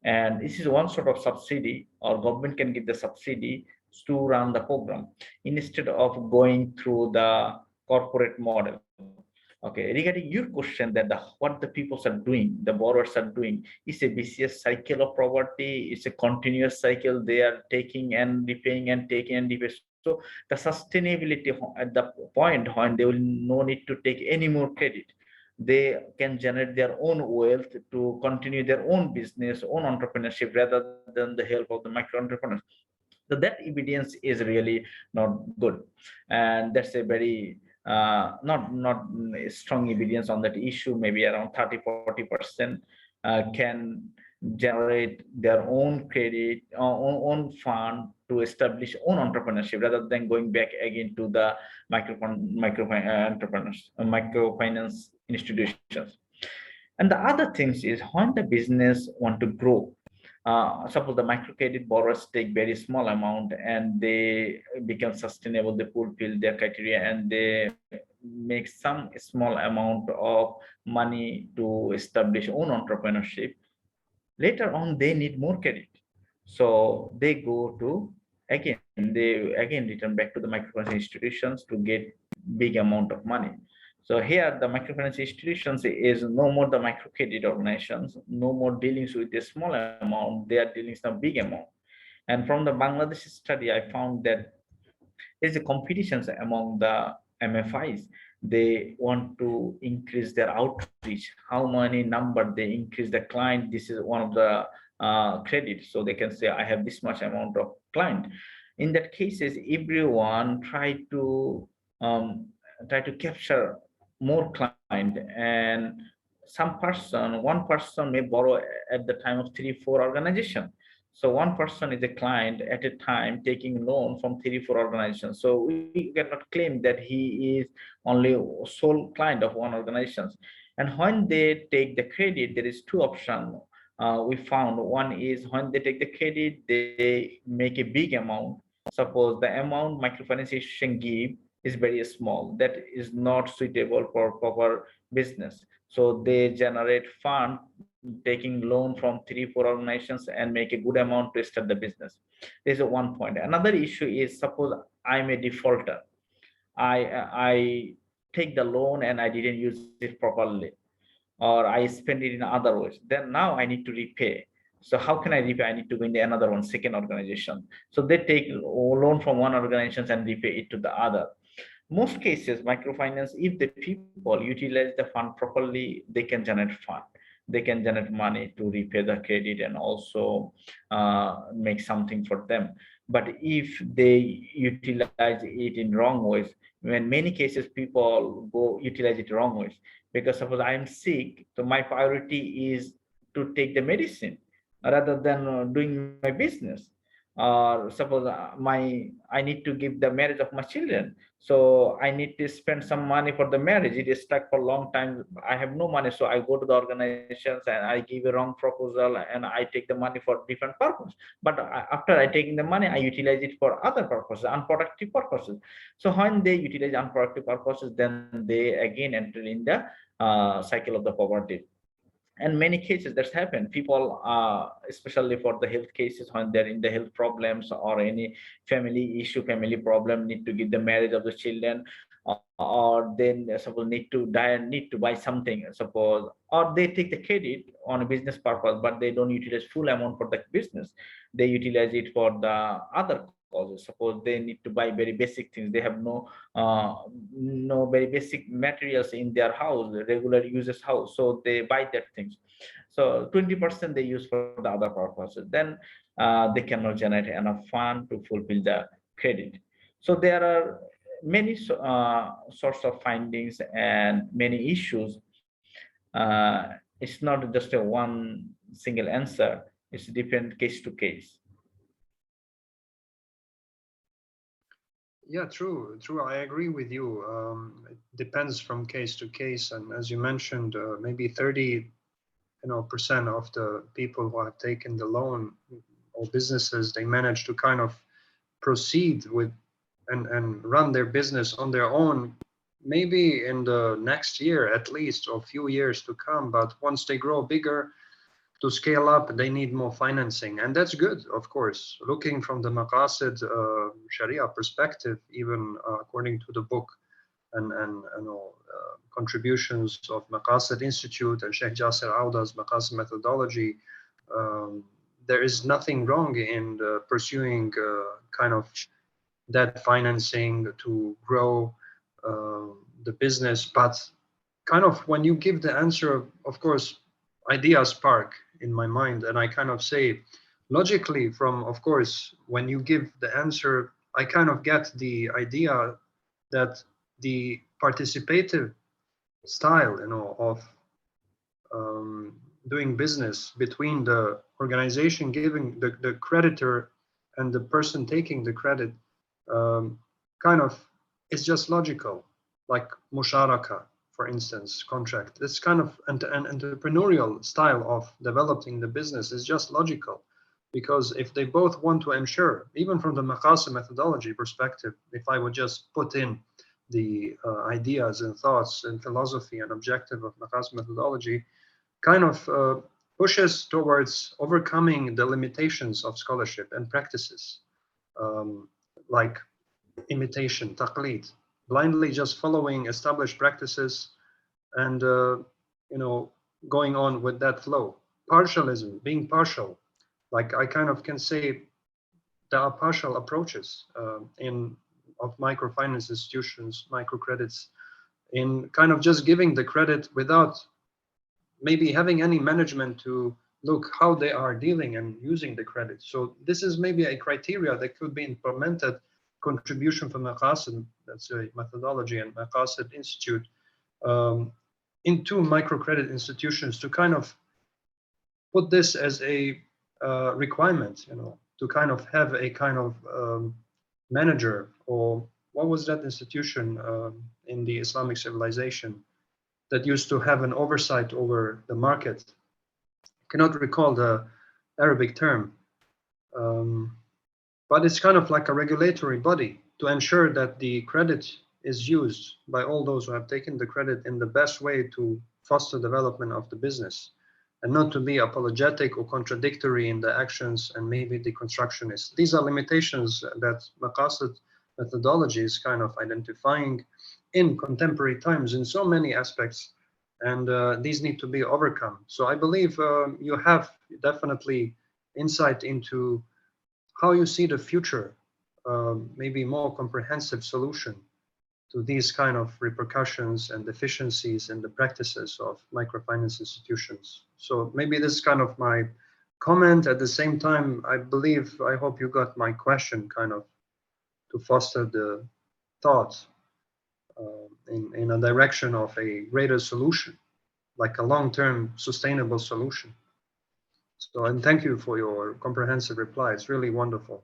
And this is one sort of subsidy, or government can give the subsidy to run the program instead of going through the corporate model. Okay, regarding your question that what the people are doing, the borrowers are doing, is a vicious cycle of poverty. It's a continuous cycle. They are taking and repaying and taking and repaying. So the sustainability at the point when they will no need to take any more credit, they can generate their own wealth to continue their own business, own entrepreneurship, rather than the help of the micro entrepreneurs. So that evidence is really not good, and that's a very not strong evidence on that issue. Maybe around 30-40% can generate their own credit, own fund to establish own entrepreneurship, rather than going back again to the entrepreneurs, microfinance institutions. And the other things is when the business want to grow, suppose the microcredit borrowers take very small amount and they become sustainable, they fulfill their criteria and they make some small amount of money to establish own entrepreneurship. Later on, they need more credit. So they go to, they again return back to the microfinance institutions to get big amount of money. So here the microfinance institutions is no more the microcredit organizations, no more dealings with a small amount, they are dealing with a big amount. And from the Bangladesh study, I found that there's a competitions among the MFIs. They want to increase their outreach, how many number they increase the client. This is one of the credit. So they can say, I have this much amount of client. In that cases, everyone try to capture more client, and one person may borrow at the time of 3-4 organization. So one person is a client at a time taking loan from 3-4 organizations. So we cannot claim that he is only sole client of one organization. And when they take the credit, there is two options. We found one is when they take the credit, they make a big amount. Suppose the amount microfinance institution give is very small, that is not suitable for proper business. So they generate fund taking loan from 3-4 organizations and make a good amount to start the business. This is one point. Another issue is, suppose I'm a defaulter. I take the loan and I didn't use it properly, or I spend it in other ways. Then now I need to repay. So how can I repay? I need to go in the another one, second organization. So they take loan from one organization and repay it to the other. Most cases, microfinance, if the people utilize the fund properly, they can generate fund. They can generate money to repay the credit and also make something for them. But if they utilize it in wrong ways, in many cases people go utilize it wrong ways, because suppose I am sick, so my priority is to take the medicine rather than doing my business. Or suppose I need to give the marriage of my children, so I need to spend some money for the marriage. It is stuck for a long time. I have no money, so I go to the organizations and I give a wrong proposal and I take the money for different purpose. But after I taking the money, I utilize it for other purposes, unproductive purposes. So when they utilize unproductive purposes, then they again enter in the cycle of the poverty. And many cases that's happened, people especially for the health cases, when they're in the health problems or any family issue, family problem, need to give the marriage of the children, or then suppose need to die, need to buy something, suppose, or they take the credit on a business purpose, but they don't utilize full amount for the business. They utilize it for the other causes. Suppose they need to buy very basic things, they have no very basic materials in their house, regular uses house, so they buy that things. So 20% they use for the other purposes, then they cannot generate enough fund to fulfill the credit. So there are many sorts of findings and many issues. It's not just a one single answer, it's different case to case. Yeah, true, true. I agree with you. It depends from case to case, and as you mentioned, maybe 30, percent of the people who have taken the loan or businesses, they manage to kind of proceed with and run their business on their own, maybe in the next year at least, or few years to come. But once they grow bigger, to scale up, they need more financing, and that's good, of course. Looking from the Maqasid Sharia perspective, even according to the book and contributions of Maqasid Institute and Sheikh Jasser Auda's Maqasid methodology, there is nothing wrong in pursuing kind of debt financing to grow the business. But kind of when you give the answer, of course, ideas spark in my mind, and I kind of say logically from, of course, when you give the answer, I kind of get the idea that the participative style, of doing business between the organization giving the creditor and the person taking the credit, kind of is just logical, like musharaka, for instance, contract. This kind of an entrepreneurial style of developing the business is just logical, because if they both want to ensure, even from the Maqasid methodology perspective, if I would just put in the ideas and thoughts and philosophy and objective of Maqasid methodology, kind of pushes towards overcoming the limitations of scholarship and practices, like imitation, taqlid, blindly just following established practices and going on with that flow. Partialism, being partial, like I kind of can say there are partial approaches in of microfinance institutions, microcredits, in kind of just giving the credit without maybe having any management to look how they are dealing and using the credit. So this is maybe a criteria that could be implemented, contribution from Maqasid, that's a methodology, and Maqasid Institute, into microcredit institutions to kind of put this as a requirement, to kind of have a kind of manager, or what was that institution in the Islamic civilization that used to have an oversight over the market? I cannot recall the Arabic term, but it's kind of like a regulatory body to ensure that the credit is used by all those who have taken the credit in the best way to foster development of the business, and not to be apologetic or contradictory in the actions and maybe the constructionist. These are limitations that Maqasid methodology is kind of identifying in contemporary times in so many aspects, and these need to be overcome. So I believe you have definitely insight into how you see the future, maybe more comprehensive solution to these kind of repercussions and deficiencies in the practices of microfinance institutions. So maybe this is kind of my comment at the same time. I hope you got my question kind of to foster the thought in a direction of a greater solution, like a long-term sustainable solution. So, and thank you for your comprehensive reply. It's really wonderful.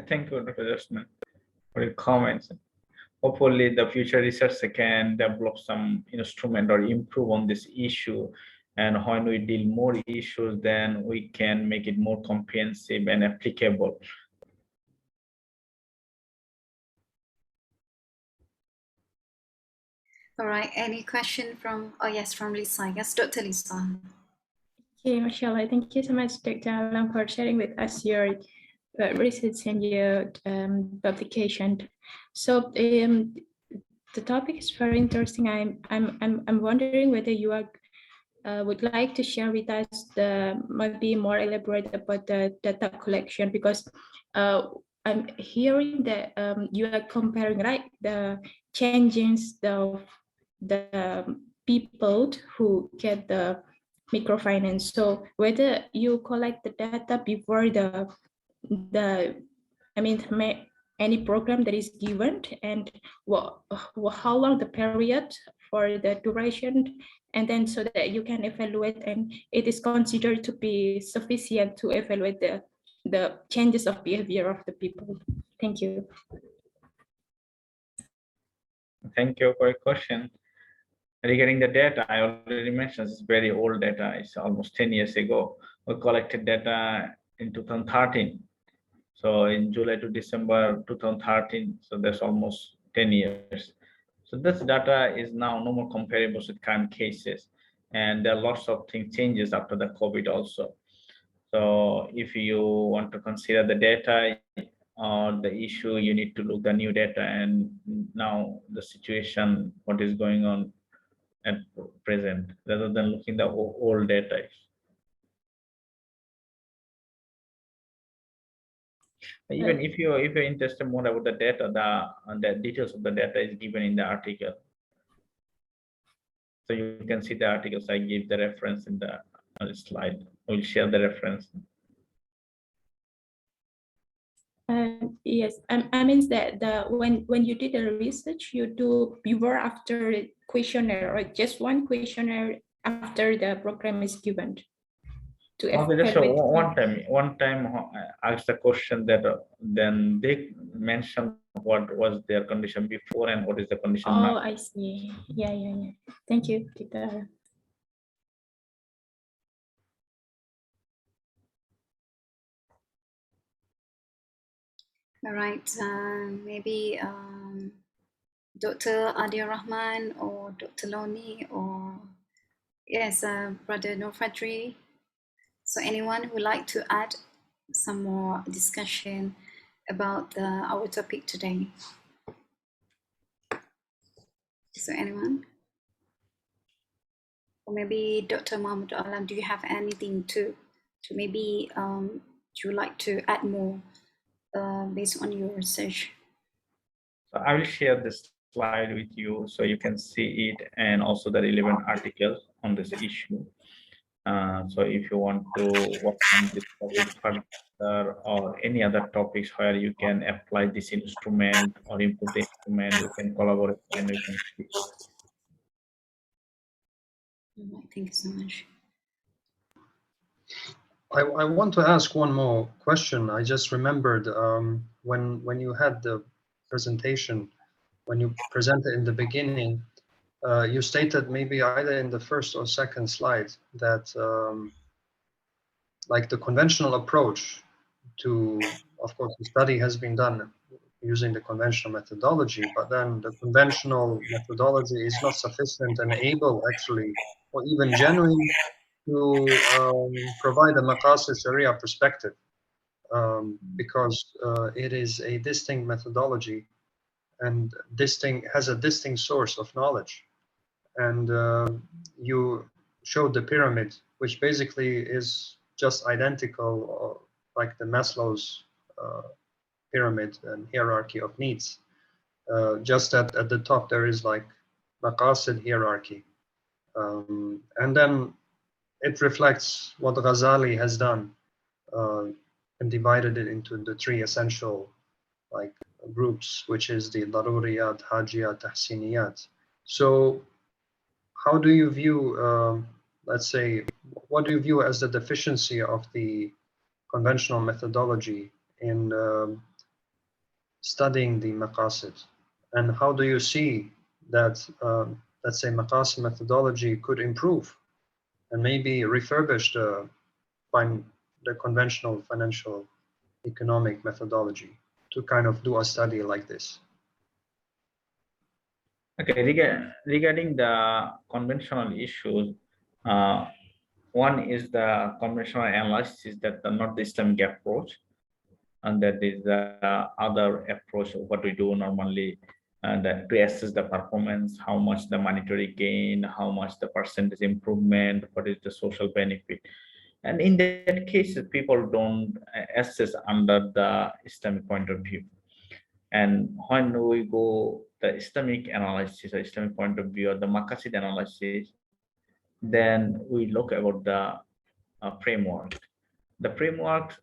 Thank you, Dr. Jasmine, for your comments. Hopefully, the future researcher can develop some instrument or improve on this issue. And when we deal more issues, then we can make it more comprehensive and applicable. All right, any question from, oh yes, from Lisa. Yes, Dr. Lisa. Okay, mashallah. Thank you so much, Dr. Alam, for sharing with us your research and your publication. So the topic is very interesting. I'm wondering whether you are would like to share with us might be more elaborate about the data collection, because I'm hearing that you are comparing, right, the changes the people who get the microfinance. So whether you collect the data before any program that is given, and how long the period for the duration, and then so that you can evaluate and it is considered to be sufficient to evaluate the changes of behavior of the people. Thank you. Thank you for your question. Regarding the data, I already mentioned it's very old data. It's almost 10 years ago. We collected data in 2013. So in July to December 2013, so that's almost 10 years. So this data is now no more comparable with current cases. And there are lots of things changes after the COVID also. So if you want to consider the data or the issue, you need to look the new data and now the situation, what is going on at present, rather than looking the old data. Even if you're interested more about the data, the details of the data is given in the article. So you can see the articles. I give the reference in the slide. We'll share the reference. Yes, I mean that when you did the research, you were after a questionnaire, or just one questionnaire after the program is given. Okay, just one time I asked the question that then they mentioned what was their condition before and what is the condition now. Oh, I see. Yeah. Thank you, Tita. All right, maybe Dr. Adia Rahman or Dr. Loni, or yes, Brother Nur Fadri. So anyone who would like to add some more discussion about our topic today? So anyone? Or maybe Dr. Mahmudul Alam, do you have anything to maybe you would like to add more based on your research? So I will share this slide with you so you can see it and also the relevant articles on this issue. So if you want to work on this topic further or any other topics where you can apply this instrument or input the instrument, we can collaborate and we can see. Thank you so much. I want to ask one more question. I just remembered when you had the presentation, when you presented in the beginning, you stated maybe either in the first or second slide that like the conventional approach to, of course, the study has been done using the conventional methodology, but then the conventional methodology is not sufficient and able actually, or even genuine, to provide a Maqasid Sharia perspective, because it is a distinct methodology and has a distinct source of knowledge. And you showed the pyramid, which basically is just identical, like the Maslow's pyramid and hierarchy of needs. Just at the top there is like Maqasid hierarchy. And then it reflects what Ghazali has done and divided it into the three essential like groups, which is the Daruriyat, Hajiyat, Tahsiniyat. So how do you view, let's say, what do you view as the deficiency of the conventional methodology in studying the Maqasid? And how do you see that, let's say, Maqasid methodology could improve and maybe refurbish the conventional financial economic methodology to kind of do a study like this? Okay, regarding the conventional issues, one is the conventional analysis that not the Islamic approach, and that is the other approach of what we do normally, and that to assess the performance, how much the monetary gain, how much the percentage improvement, what is the social benefit. And in that case, people don't assess under the Islamic point of view. And when we go the Islamic analysis or Islamic point of view or the Maqasid analysis, then we look about the framework. The framework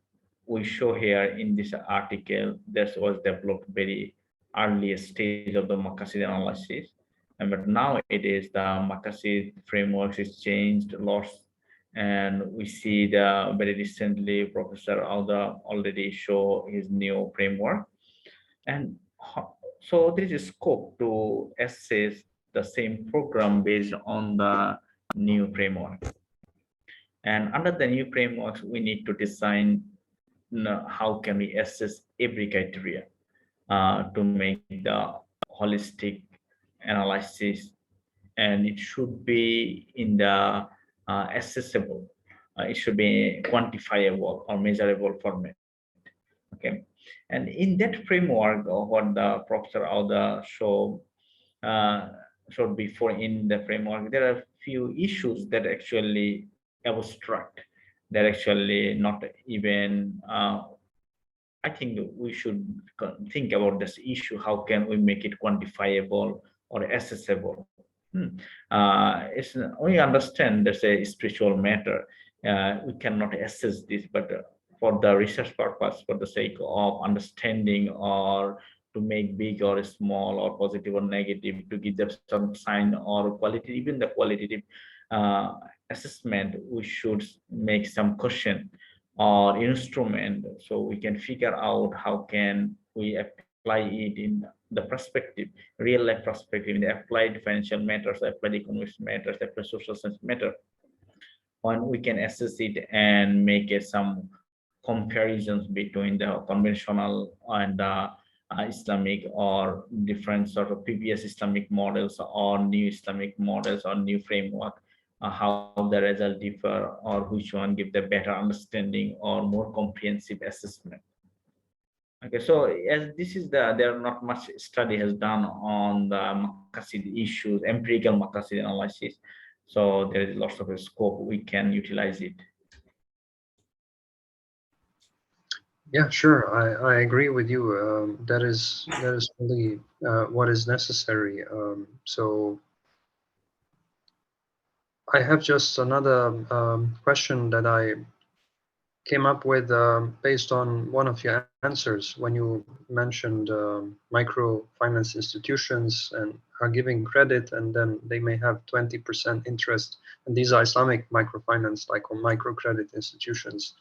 we show here in this article, that was developed very early stage of the Maqasid analysis. And but nowadays the Maqasid framework is changed a lot. And we see the very recently Professor Alda already show his new framework. And so there is a scope to assess the same program based on the new framework. And under the new frameworks, we need to design how can we assess every criteria to make the holistic analysis, and it should be in the accessible. It should be quantifiable or measurable format. Okay, and in that framework, what the Professor Auda showed before in the framework, there are few issues that actually abstract. They're actually not even. I think we should think about this issue. How can we make it quantifiable or accessible? We understand there's a spiritual matter. We cannot assess this, but for the research purpose, for the sake of understanding or to make big or small or positive or negative, to give them some sign or quality, even the qualitative assessment, we should make some question or instrument so we can figure out how can we apply it in the perspective, real life perspective, in the applied financial matters, applied economics matters, applied social science matter. When we can assess it and make some comparisons between the conventional and the Islamic or different sort of previous Islamic models or new Islamic models or new framework, how the result differ or which one give the better understanding or more comprehensive assessment. Okay, so as this is there are not much study has done on the Maqasid issues, empirical Maqasid analysis. So there is lots of scope we can utilize it. Yeah, sure. I agree with you. That is really what is necessary. So I have just another question that I came up with based on one of your answers when you mentioned microfinance institutions and are giving credit, and then they may have 20% interest. And these are Islamic microfinance, like microcredit institutions.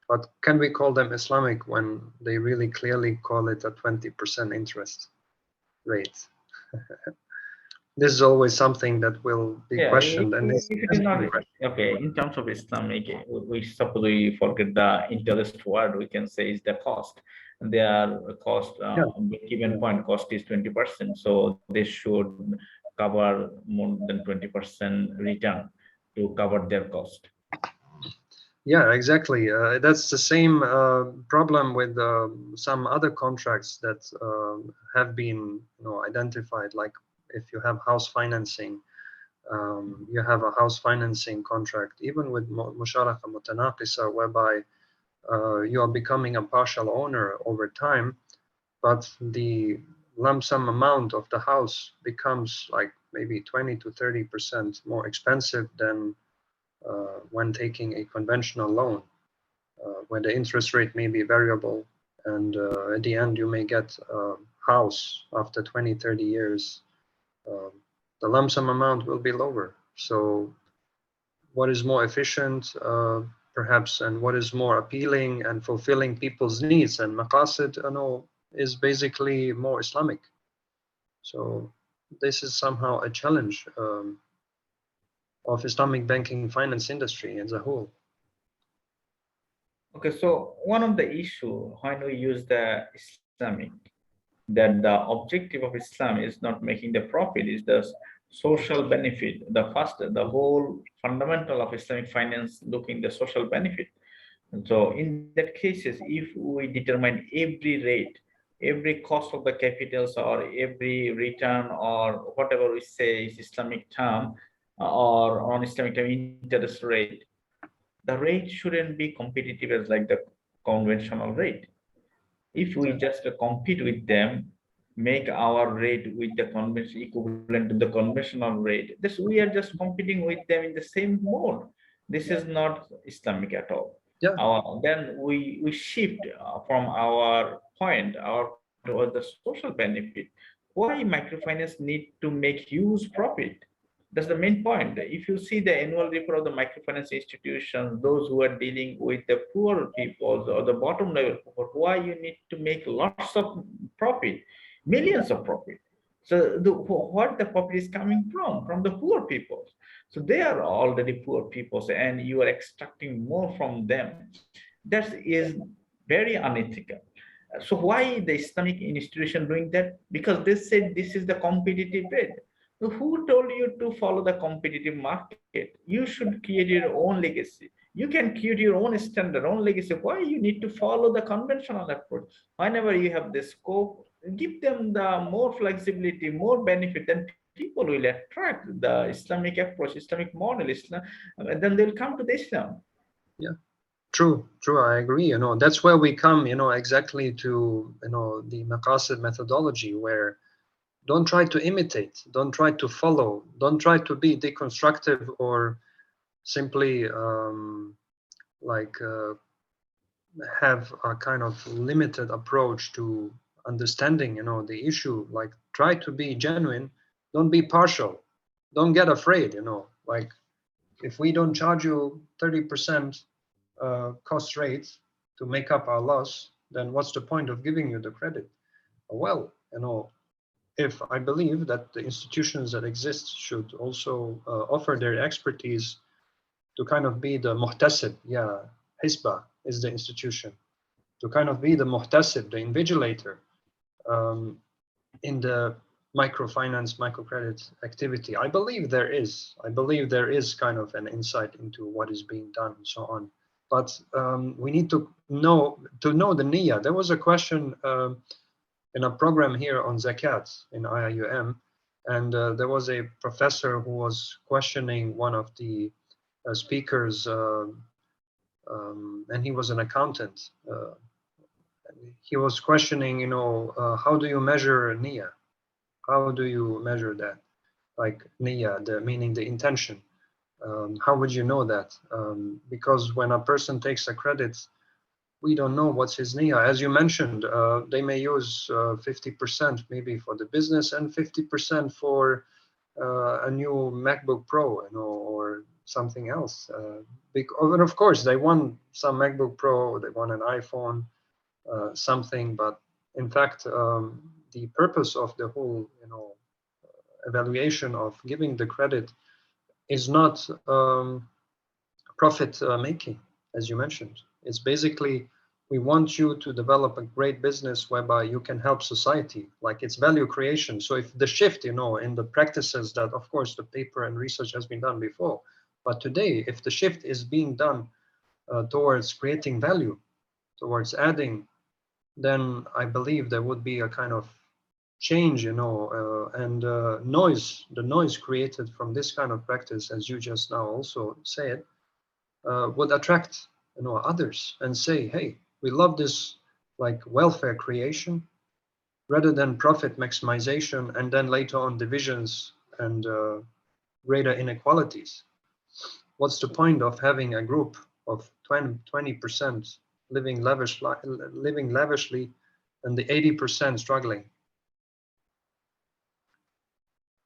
But can we call them Islamic when they really clearly call it a 20% interest rate? This is always something that will be questioned. And if it is not okay in terms of Islamic, we suppose we forget the interest word. We can say is the cost. Their cost, given point cost is 20%, so they should cover more than 20% return to cover their cost. Yeah, exactly. That's the same problem with some other contracts that have been, identified. Like if you have house financing, you have a house financing contract, even with musharaka mutanaqisa, whereby you are becoming a partial owner over time, but the lump sum amount of the house becomes like maybe 20 to 30% more expensive than when taking a conventional loan, where the interest rate may be variable, and at the end you may get a house after 20, 30 years. The lump sum amount will be lower. So what is more efficient, perhaps, and what is more appealing and fulfilling people's needs, and Maqasid, is basically more Islamic. So this is somehow a challenge of Islamic banking finance industry as a whole. Okay, so one of the issue when we use the Islamic, that the objective of Islam is not making the profit, is the social benefit. The whole fundamental of Islamic finance looking the social benefit. And so in that cases, if we determine every rate, every cost of the capitals, or every return, or whatever we say is Islamic term, or on Islamic term interest rate, the rate shouldn't be competitive as like the conventional rate. If we just compete with them, make our rate with the conventional equivalent to the conventional rate, this we are just competing with them in the same mode. This is not Islamic at all. Yeah. Then we shift from our point towards the social benefit. Why microfinance need to make huge profit? That's the main point. If you see the annual report of the microfinance institutions, those who are dealing with the poor people or the bottom level people, why you need to make lots of profit, millions of profit? So what the profit is coming from? From the poor people. So they are already poor people, and you are extracting more from them. That is very unethical. So why the Islamic institution doing that? Because they said this is the competitive rate. Who told you to follow the competitive market? You should create your own legacy. You can create your own standard, own legacy. Why you need to follow the conventional approach? Whenever you have the scope, give them the more flexibility, more benefit, then people will attract the Islamic approach, Islamic model, Islam, and then they'll come to the Islam. Yeah. True, I agree. That's where we come, exactly to, the Maqasid methodology, where don't try to imitate, don't try to follow, don't try to be deconstructive or simply have a kind of limited approach to understanding, the issue. Like, try to be genuine, don't be partial, don't get afraid, like, if we don't charge you 30% cost rate to make up our loss, then what's the point of giving you the credit? Well, if I believe that the institutions that exist should also offer their expertise to kind of be the muhtasib, Hisba is the institution, to kind of be the muhtasib, the invigilator in the microfinance, microcredit activity. I believe there is kind of an insight into what is being done and so on. But we need to know the niyyah. There was a question in a program here on zakat in IIUM, and there was a professor who was questioning one of the speakers, and he was an accountant. He was questioning, how do you measure niyyah? How do you measure that? Like niyyah, meaning the intention. How would you know that? Because when a person takes a credit, we don't know what's his niyyah. As you mentioned, they may use 50% maybe for the business and 50% for a new MacBook Pro, or something else. And of course, they want some MacBook Pro, they want an iPhone, something. But in fact, the purpose of the whole, evaluation of giving the credit is not profit making, as you mentioned. It's basically, we want you to develop a great business whereby you can help society, like it's value creation. So if the shift, in the practices that, of course, the paper and research has been done before, but today, if the shift is being done towards creating value, towards adding, then I believe there would be a kind of change, and the noise created from this kind of practice, as you just now also said, would attract others and say, hey, we love this, like, welfare creation rather than profit maximization, and then later on divisions and greater inequalities. What's the point of having a group of 20% living lavishly and the 80% struggling?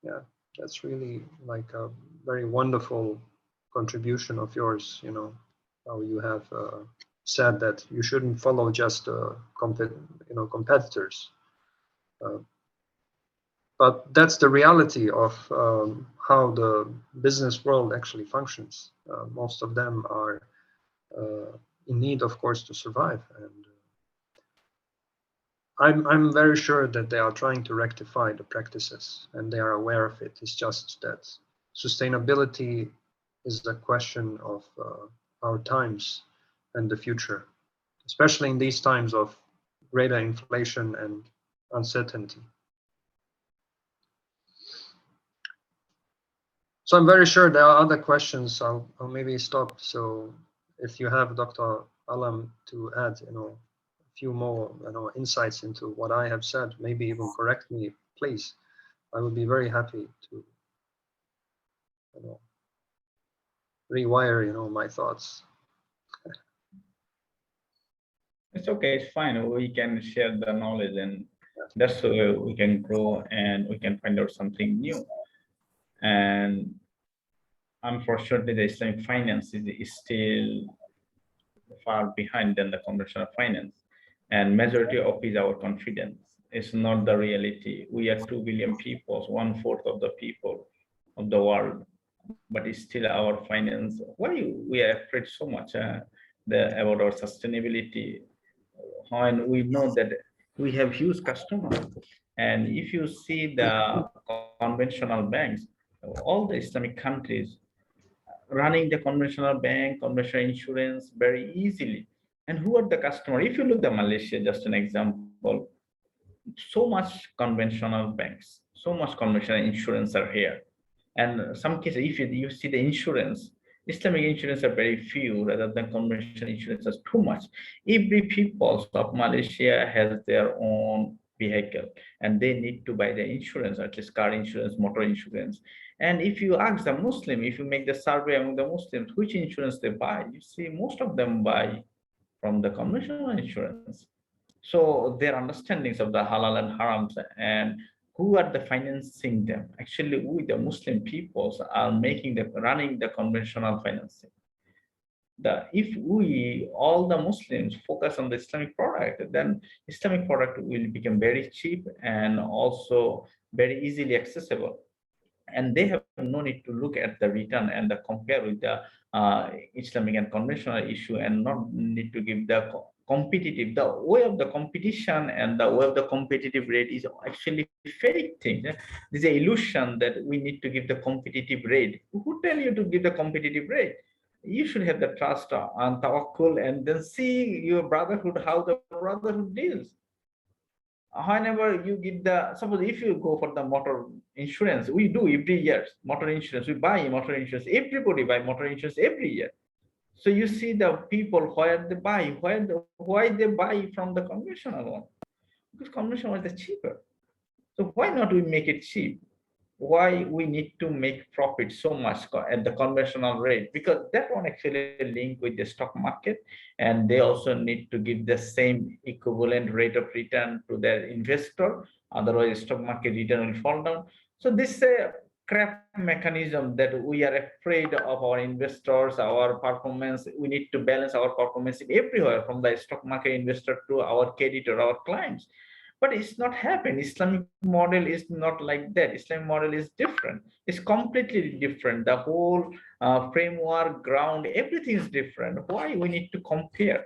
Yeah, that's really like a very wonderful contribution of yours, you know, how you have said that you shouldn't follow just competitors. But that's the reality of how the business world actually functions. Most of them are in need, of course, to survive. And I'm very sure that they are trying to rectify the practices and they are aware of it. It's just that sustainability is a question of our times and the future, especially in these times of greater inflation and uncertainty. So I'm very sure there are other questions. I'll maybe stop. So if you have, Dr. Alam, to add, you know, a few more, you know, insights into what I have said, maybe even correct me, please. I would be very happy to, you know, rewire, you know, my thoughts. It's okay, it's fine. We can share the knowledge, and that's where we can grow and we can find out something new. And unfortunately, the Islamic finance is still far behind than the conventional finance. And majority of is our confidence. It's not the reality. We are 2 billion people, 1/4 of the people of the world, but it's still our finance. Why we are afraid so much about our sustainability when we know that we have huge customers? And if you see the conventional banks, all the Islamic countries running the conventional bank, conventional insurance very easily. And who are the customer? If you look at Malaysia, just an example, so much conventional banks, so much conventional insurance are here. And some cases, if you see the insurance, Islamic insurance are very few rather than conventional insurance is too much. Every people of Malaysia has their own vehicle and they need to buy the insurance, at least car insurance, motor insurance. And if you ask the Muslim, if you make the survey among the Muslims, which insurance they buy, you see most of them buy from the conventional insurance. So their understandings of the halal and harams and who are the financing them? Actually, we, the Muslim peoples, are making the running the conventional financing. If we all the Muslims focus on the Islamic product, then Islamic product will become very cheap and also very easily accessible. And they have no need to look at the return and the compare with the Islamic and conventional issue, and not need to give the competitive. The way of the competition and the way of the competitive rate is actually fake thing. There's an illusion that we need to give the competitive rate. Who tell you to give the competitive rate? You should have the trust and tawakkul, and then see your brotherhood, how the brotherhood deals. Whenever you get the, suppose if you go for the motor insurance, we do every year motor insurance, we buy motor insurance, everybody buy motor insurance every year. So you see the people where they buy, why they buy from the conventional one, because conventional one is cheaper. So why not we make it cheap? Why we need to make profit so much at the conventional rate? Because that one actually link with the stock market, and they also need to give the same equivalent rate of return to their investor. Otherwise, stock market return will fall down. So this crap mechanism that we are afraid of our investors, our performance. We need to balance our performance everywhere, from the stock market investor to our creditor, our clients. But it's not happen. Islamic model is not like that. Islamic model is different. It's completely different. The whole framework, ground, everything is different. Why we need to compare?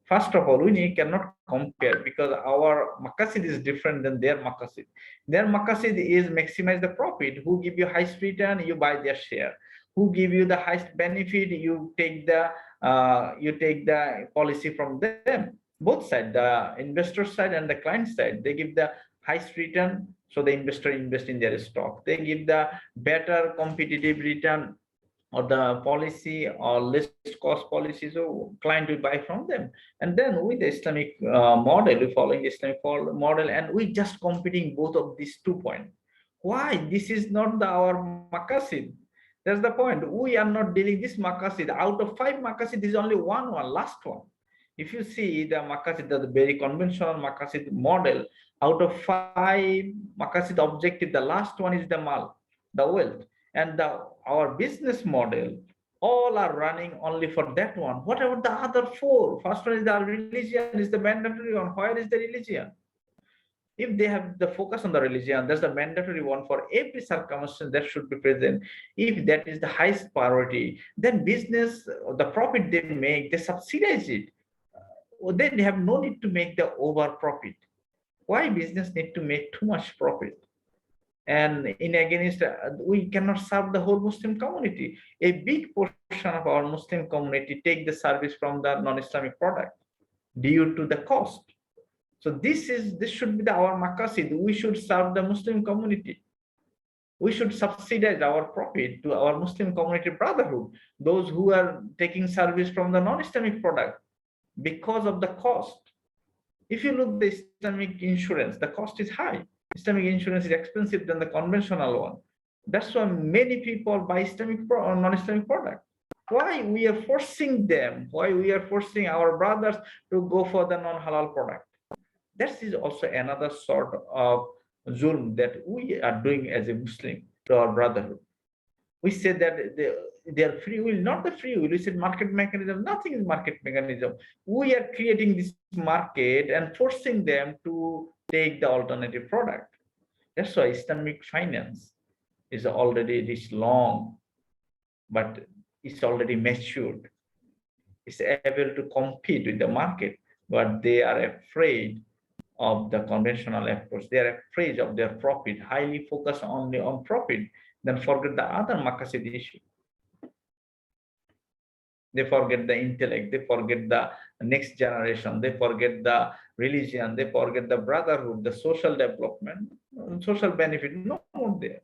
First of all, cannot compare, because our Maqasid is different than their Maqasid. Their Maqasid is maximize the profit. Who give you highest return, you buy their share. Who give you the highest benefit, you take the policy from them. Both sides, the investor side and the client side, they give the highest return, so the investor invest in their stock. They give the better competitive return or the policy or less cost policy, so client will buy from them. And then with the Islamic model, we following the Islamic model, and we just competing both of these 2 points. Why? This is not our Maqasid. That's the point. We are not dealing this Maqasid. Out of 5 Maqasid, there is only one, last one. If you see the Maqasid, the very conventional Maqasid model, out of 5 Maqasid objective, the last one is the mal, the wealth. And our business model, all are running only for that one. What about the other 4? First one is the religion, is the mandatory one. Where is the religion? If they have the focus on the religion, that's the mandatory one for every circumstance that should be present. If that is the highest priority, then business, the profit they make, they subsidize it. Then they have no need to make the over profit. Why business need to make too much profit? And in against, we cannot serve the whole Muslim community. A big portion of our Muslim community take the service from the non-Islamic product due to the cost. So this should be our Maqasid. We should serve the Muslim community. We should subsidize our profit to our Muslim community brotherhood, those who are taking service from the non-Islamic product because of the cost. If you look at the Islamic insurance, the cost is high. Islamic insurance is expensive than the conventional one. That's why many people buy Islamic or non-Islamic product. Why we are forcing them? Why we are forcing our brothers to go for the non-halal product? That is also another sort of zulm that we are doing as a Muslim to our brotherhood. We say that they are free will, not the free will. We said market mechanism. Nothing is market mechanism. We are creating this market and forcing them to take the alternative product. That's why Islamic finance is already this long, but it's already matured. It's able to compete with the market, but they are afraid of the conventional approach. They are afraid of their profit, highly focused only on profit, then forget the other Maqasid issue. They forget the intellect, they forget the next generation, they forget the religion, they forget the brotherhood, the social development, social benefit, no more there.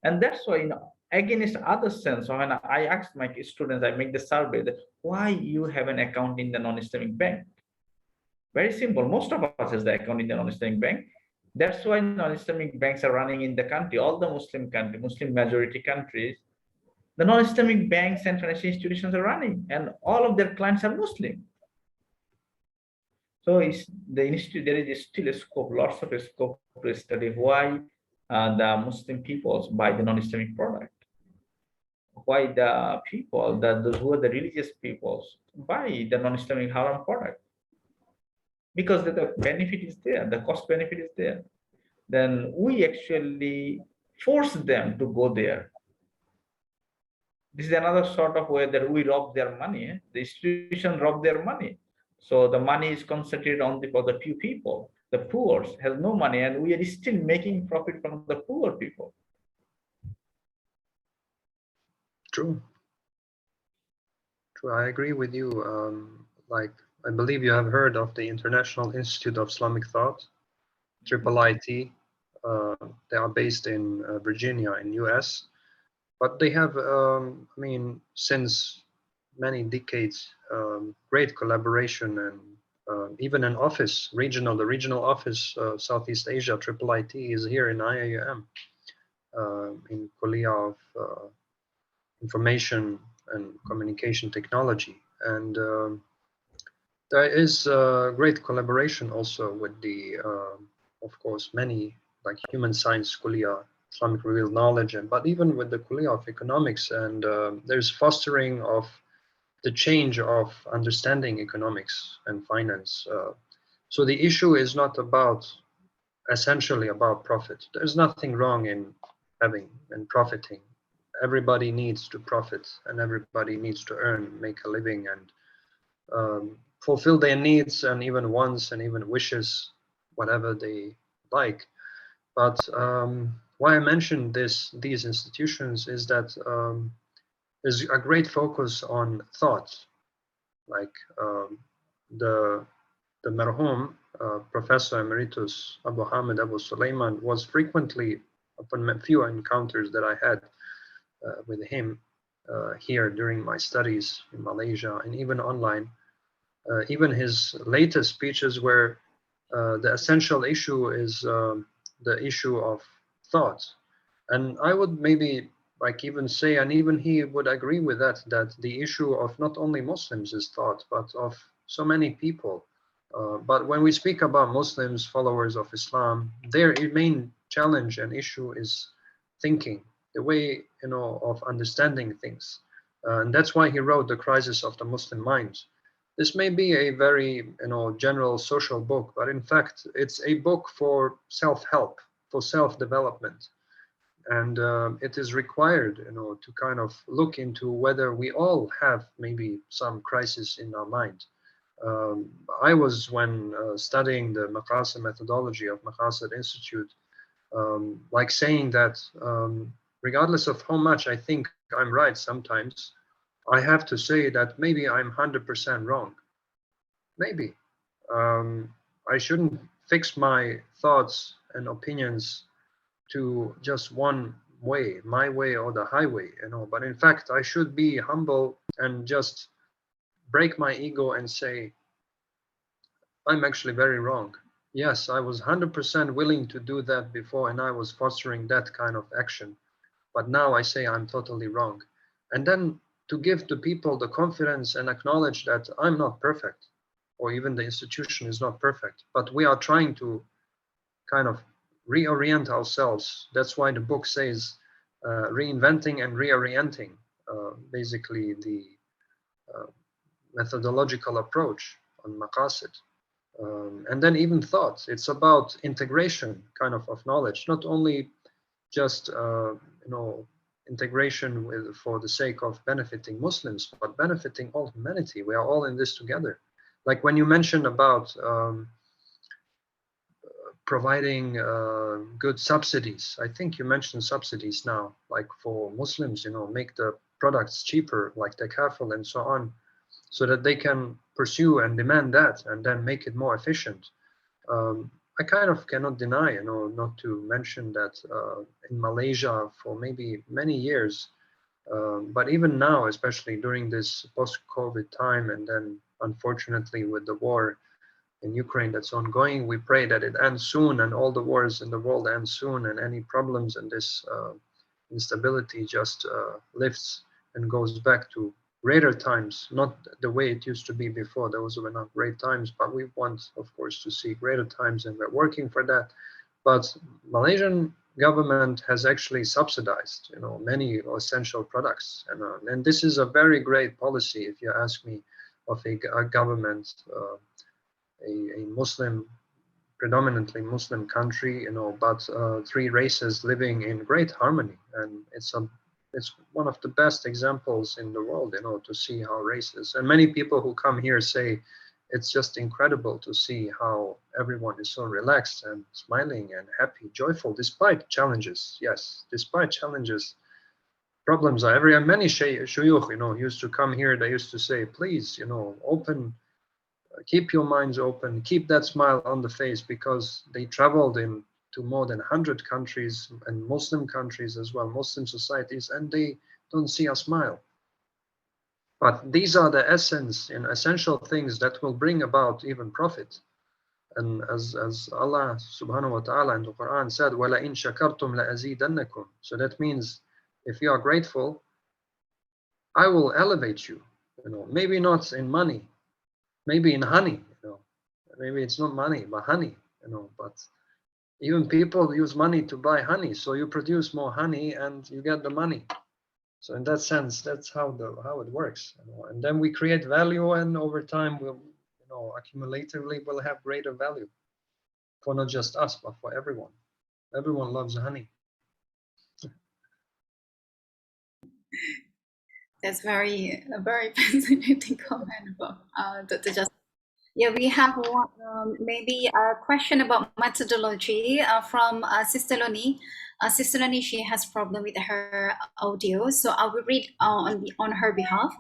And that's why, against other sense, when I ask my students, I make the survey that why you have an account in the non-Islamic bank. Very simple. Most of us has the account in the non-Islamic bank. That's why non-Islamic banks are running in the country, all the Muslim country, Muslim majority countries. The non-Islamic banks and financial institutions are running, and all of their clients are Muslim. So there is still a scope, lots of a scope to study why the Muslim peoples buy the non-Islamic product. Why the people, those who are the religious peoples, buy the non-Islamic haram product. Because the benefit is there, the cost benefit is there. Then we actually force them to go there. This is another sort of way that we rob their money. The institution rob their money. So the money is concentrated only for the few people. The poor has no money, and we are still making profit from the poor people. True. True, I agree with you. I believe you have heard of the International Institute of Islamic Thought, IIIT. They are based in Virginia in US, but they have, since many decades, great collaboration and even an office, the regional office, Southeast Asia, IIIT is here in IIUM, in Kuliya of Information and Communication Technology. And there is great collaboration also with the, of course, many like human science Kuliya, Islamic revealed knowledge, but even with the Kuliya of economics, and there's fostering of the change of understanding economics and finance. So the issue is not essentially about profit. There's nothing wrong in having and profiting. Everybody needs to profit, and everybody needs to earn, make a living, and fulfill their needs and even wants and even wishes, whatever they like. But why I mentioned these institutions is that there's a great focus on thought, like the marhum Professor Emeritus Abu Hamid Abu Sulaiman was frequently, upon a few encounters that I had with him here during my studies in Malaysia and even online, even his latest speeches where the essential issue is the issue of thought. And I would maybe like even say, and even he would agree with that, that the issue of not only Muslims is thought, but of so many people. But when we speak about Muslims, followers of Islam, their main challenge and issue is thinking, the way, you know, of understanding things. And that's why he wrote The Crisis of the Muslim Mind. This may be a very, you know, general social book, but in fact, it's a book for self-help, for self-development. And it is required, you know, to kind of look into whether we all have maybe some crisis in our mind. I was, when studying the Maqasid methodology of Maqasid Institute, like saying that regardless of how much I think I'm right sometimes, I have to say that maybe I'm 100% wrong. Maybe. I shouldn't fix my thoughts and opinions to just one way, my way or the highway, you know. But in fact, I should be humble and just break my ego and say, I'm actually very wrong. Yes, I was 100% willing to do that before, and I was fostering that kind of action. But now I say I'm totally wrong. And then to give to people the confidence and acknowledge that I'm not perfect, or even the institution is not perfect, but we are trying to kind of reorient ourselves. That's why the book says reinventing and reorienting, basically the methodological approach on Maqasid. And then even thought. It's about integration kind of knowledge, not only just you know, integration with, for the sake of benefiting Muslims, but benefiting all humanity. We are all in this together. Like when you mentioned about providing good subsidies. I think you mentioned subsidies now, like for Muslims, you know, make the products cheaper, like takaful and so on, so that they can pursue and demand that and then make it more efficient. I kind of cannot deny, you know, not to mention that in Malaysia for maybe many years, but even now, especially during this post-COVID time, and then unfortunately with the war in Ukraine that's ongoing, we pray that it ends soon and all the wars in the world end soon, and any problems and this instability just lifts and goes back to greater times, not the way it used to be before. Those were not great times, but we want, of course, to see greater times, and we're working for that. But Malaysian government has actually subsidized, you know, many essential products, and this is a very great policy, if you ask me, of a government, a Muslim, predominantly Muslim country, you know, but three races living in great harmony, and it's one of the best examples in the world, you know, to see how races, and many people who come here say it's just incredible to see how everyone is so relaxed and smiling and happy, joyful, despite challenges. Yes, despite challenges, problems are everywhere. Many shuyukh, you know, used to come here. They used to say, please, you know, keep your minds open, keep that smile on the face, because they traveled to more than 100 countries and Muslim countries as well, Muslim societies, and they don't see a smile. But these are the essence and essential things that will bring about even profit. And as Allah subhanahu wa ta'ala in the Quran said, وَلَئِن شَكَرْتُمْ لَأَزِيدَنَّكُمْ. So that means if you are grateful, I will elevate you. You know, maybe not in money, maybe in honey, you know, maybe it's not money, but honey, you know, but even people use money to buy honey. So you produce more honey and you get the money. So in that sense, that's how it works, you know? And then we create value, and over time we'll, you know, accumulatively we'll have greater value for not just us, but for everyone. Everyone loves honey. That's a very fascinating comment about Dr. Justin. Yeah, we have one, maybe a question about methodology from Sister Loni. Sister Loni, she has problem with her audio, so I will read on her behalf.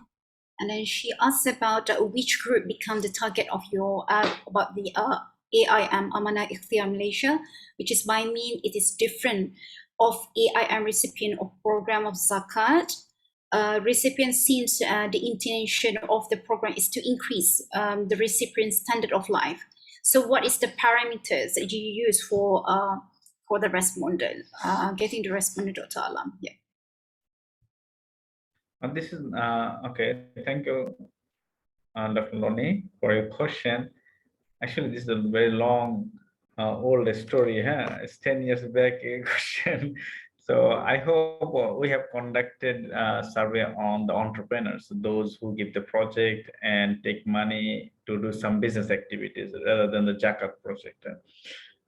And then she asks about which group become the target of your about the AIM Amanah Ikhtiar Malaysia, which is by mean it is different of AIM recipient of program of zakat. Recipient seems the intention of the program is to increase the recipient's standard of life. So what is the parameters that you use for for the respondent, getting the respondent, Dr. Alam. Yeah. This is okay. Thank you, Dr. Loni, for your question. Actually, this is a very long, old story. Huh? It's 10 years back a question. So I hope we have conducted a survey on the entrepreneurs, those who give the project and take money to do some business activities rather than the Zakat project.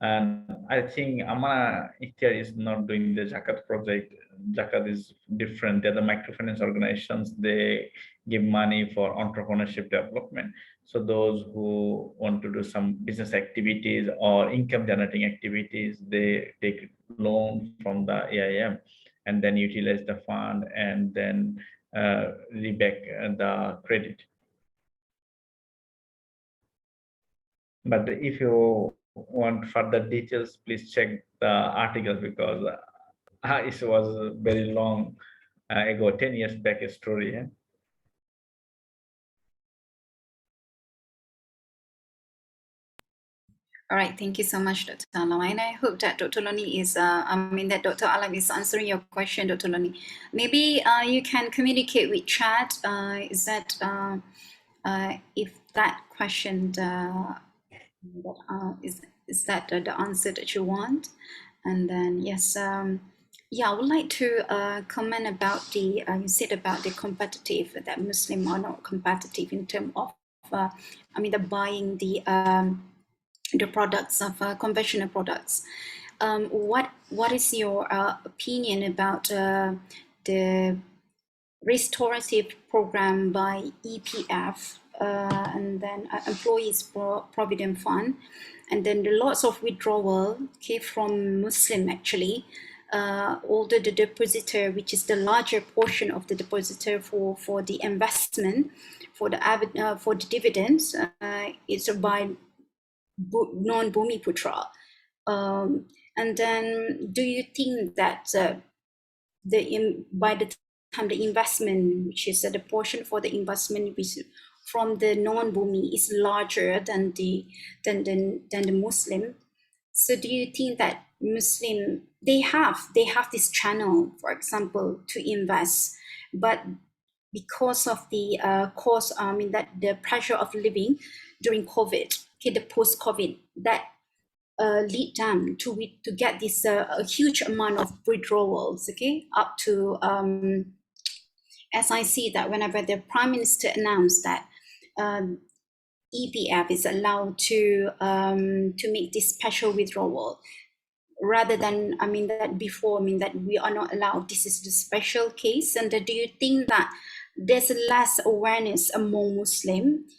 And I think Amana Ikhtiar is not doing the Zakat project. Zakat is different. They're the microfinance organizations. They give money for entrepreneurship development. So those who want to do some business activities or income generating activities, they take loan from the AIM and then utilize the fund and then reback the credit. But if you want further details, please check the article because it was very long ago, 10 years back a story. Yeah? All right, thank you so much, Dr. Alam. And I hope that Dr. Loni is, that Dr. Alam is answering your question, Dr. Loni. Maybe you can communicate with chat. Is that if that question is that the answer that you want? And then yes, yeah, I would like to comment about the you said about the competitive, that Muslim are not competitive in terms of the buying the products of conventional products. What is your opinion about the restorative program by EPF and then Employees Provident Fund, and then the lots of withdrawal from Muslim actually, although the depositor, which is the larger portion of the depositor for the investment, for the dividends, is by non-Bumiputra. And then do you think that by the time the investment, which is the portion for the investment which from the non-Bumi is larger than the Muslim, so do you think that Muslim they have this channel, for example, to invest, but because of the cost, that the pressure of living during COVID, the post-COVID, that lead them to get this a huge amount of withdrawals, up to as I see that whenever the Prime Minister announced that EPF is allowed to make this special withdrawal, rather than that before, that we are not allowed. This is the special case. And do you think that there's less awareness among Muslims?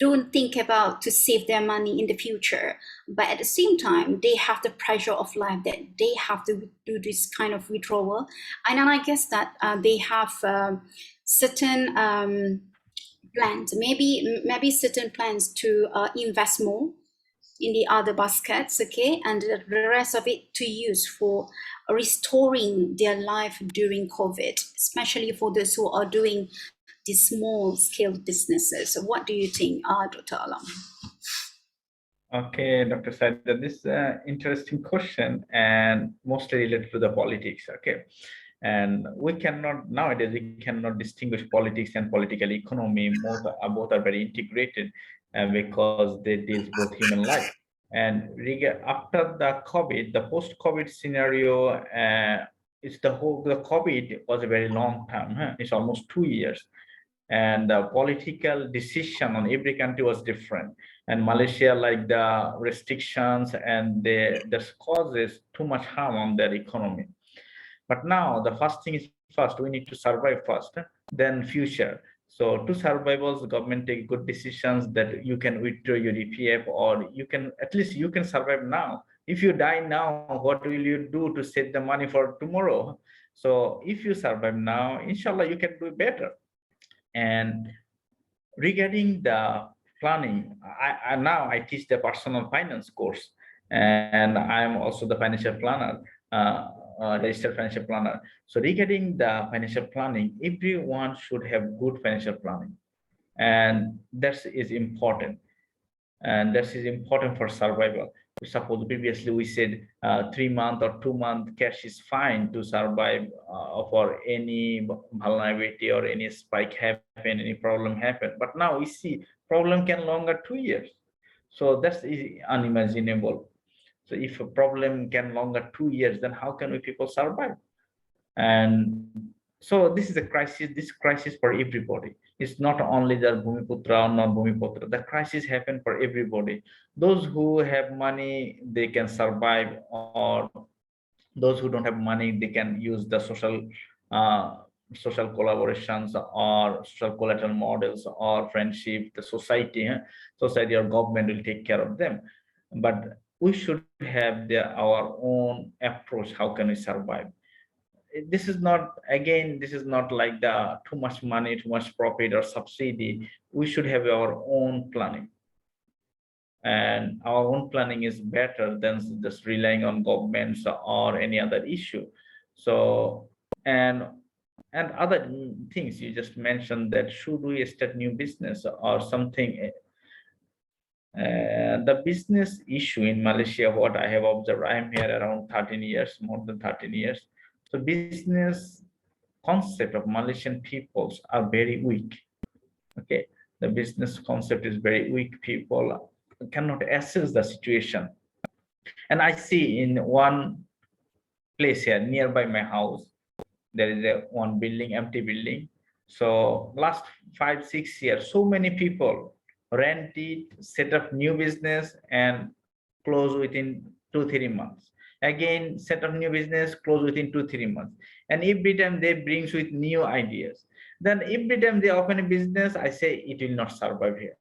Don't think about to save their money in the future, but at the same time they have the pressure of life that they have to do this kind of withdrawal. And then I guess that they have certain plans, maybe certain plans to invest more in the other baskets, and the rest of it to use for restoring their life during COVID, especially for those who are doing the small scale businesses. What do you think, Dr. Alam? Okay, Dr. Said, this is an interesting question and mostly related to the politics. Okay, and nowadays we cannot distinguish politics and political economy. Both are very integrated because they deal both human life. And after the COVID, the post-COVID scenario, the COVID was a very long time. Huh? It's almost 2 years. And the political decision on every country was different. And Malaysia, like the restrictions and this causes too much harm on their economy. But now the first thing is first, we need to survive first, then future. So to survival, the government take good decisions that you can withdraw your EPF, or at least you can survive now. If you die now, what will you do to save the money for tomorrow? So if you survive now, inshallah, you can do better. And regarding the planning, I teach the personal finance course, and I'm also the financial planner, registered financial planner. So regarding the financial planning, everyone should have good financial planning, and that is important. And that is important for survival, Suppose previously we said 3 month or 2 month cash is fine to survive for any vulnerability or any spike happen, any problem happen. But now we see problem can longer 2 years. So that's unimaginable. So if a problem can longer 2 years, then how can we people survive? And so this is a crisis, this crisis for everybody. It's not only the Bhumiputra or non-Bhumiputra. The crisis happen for everybody. Those who have money, they can survive, or those who don't have money, they can use the uh, social collaborations or social collateral models or friendship, the society or government will take care of them. But we should have our own approach. How can we survive? This is not, again, this is not like the too much money, too much profit or subsidy. We should have our own planning, and our own planning is better than just relying on governments or any other issue. So, and other things you just mentioned, that should we start new business or something. The business issue in Malaysia, what I have observed, I am here around 13 years, more than 13 years. So business concept of Malaysian peoples are very weak. Okay, the business concept is very weak. People cannot assess the situation. And I see in one place here nearby my house, there is one building, empty building. So last 5-6 years, so many people rent it, set up new business, and close within 2-3 months. Again, set up new business, close within 2-3 months. And every time they brings with new ideas. Then every time they open a business, I say it will not survive here.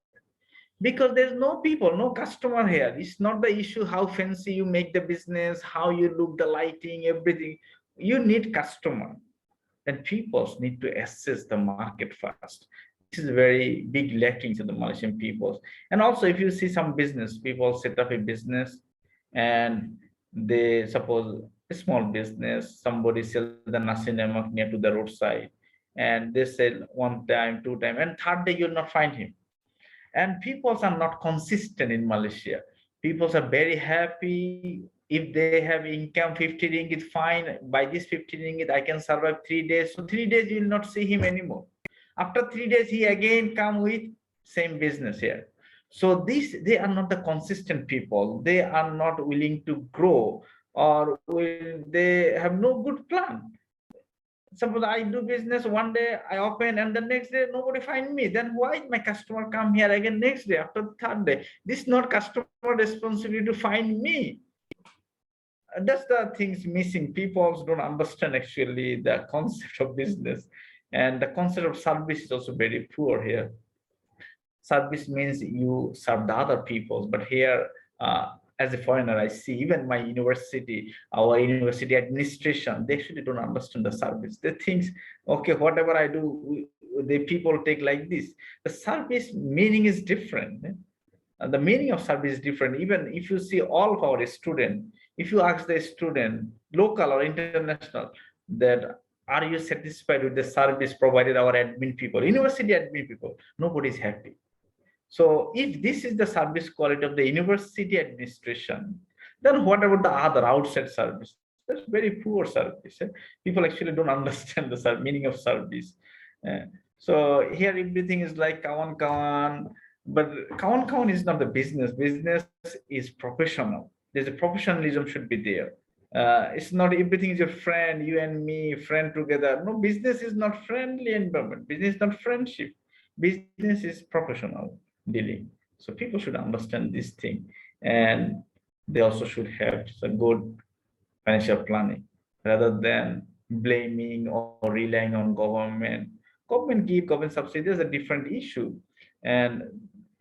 Because there's no people, no customer here. It's not the issue how fancy you make the business, how you look, the lighting, everything. You need customer. And people need to assess the market first. This is very big lacking to the Malaysian people. And also, if you see some business, people set up a business and they suppose a small business, somebody sell the nasi lemak near to the roadside, and they sell 1 time, 2 time, and 3rd day you'll not find him. And people are not consistent in Malaysia. People are very happy if they have income 50 ringgit, fine. By this 50 ringgit, I can survive 3 days. So 3 days you will not see him anymore. After 3 days, he again come with same business here. So they are not the consistent people. They are not willing to grow, or they have no good plan. Suppose I do business one day, I open, and the next day nobody find me. Then why my customer come here again next day, after the 3rd day? This is not customer responsibility to find me. That's the things missing. People don't understand actually the concept of business, and the concept of service is also very poor here. Service means you serve the other people, but here, as a foreigner, I see even my university, our university administration, they actually don't understand the service. They think, okay, whatever I do, the people take like this. The service meaning is different. The meaning of service is different. Even if you see all of our students, if you ask the student, local or international, that are you satisfied with the service provided our admin people, university admin people, nobody is happy. So if this is the service quality of the university administration, then what about the other outside service? That's very poor service. People actually don't understand the meaning of service. So here everything is like kawan, but kawan is not the business. Business is professional. There's a professionalism should be there. It's not everything is your friend, you and me, friend together. No, business is not friendly environment. Business is not friendship. Business is professional dealing. So people should understand this thing, and they also should have some good financial planning rather than blaming or relying on government. Government subsidy is a different issue, and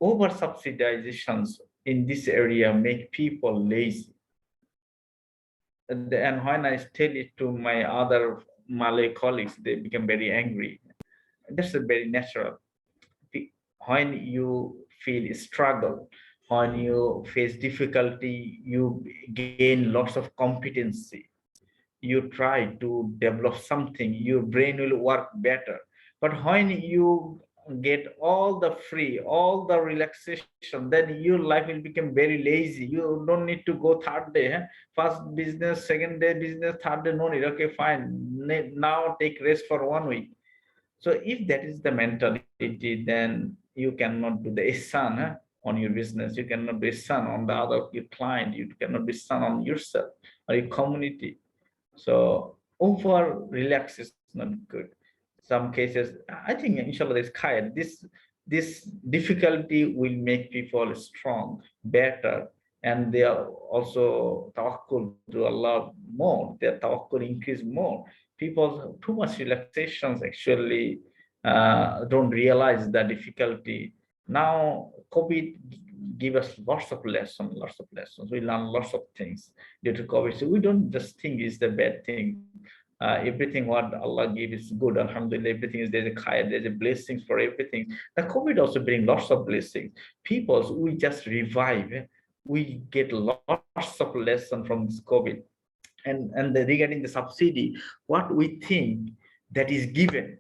over subsidizations in this area make people lazy. And when I tell it to my other Malay colleagues, they become very angry. That's a very natural. When you feel struggle, when you face difficulty, you gain lots of competency. You try to develop something, your brain will work better. But when you get all the free, all the relaxation, then your life will become very lazy. You don't need to go third day. First business, second day business, third day no need. Okay, fine. Now take rest for 1 week. So if that is the mentality, then you cannot do the ihsan on your business. You cannot be ihsan on the other your client. You cannot be ihsan on yourself or your community. So over relax is not good. Some cases, I think, inshallah, this khair, this difficulty will make people strong, better, and they are also tawakkul to Allah more. Their tawakkul increase more. People too much relaxations actually don't realize the difficulty. Now COVID give us lots of lessons, lots of lessons. We learn lots of things due to COVID. So we don't just think it's the bad thing. Everything what Allah gives is good. Alhamdulillah, everything is there's a khair, there's a blessings for everything. The COVID also bring lots of blessings. People, we just revive. We get lots of lesson from this COVID. And regarding the subsidy, what we think that is given,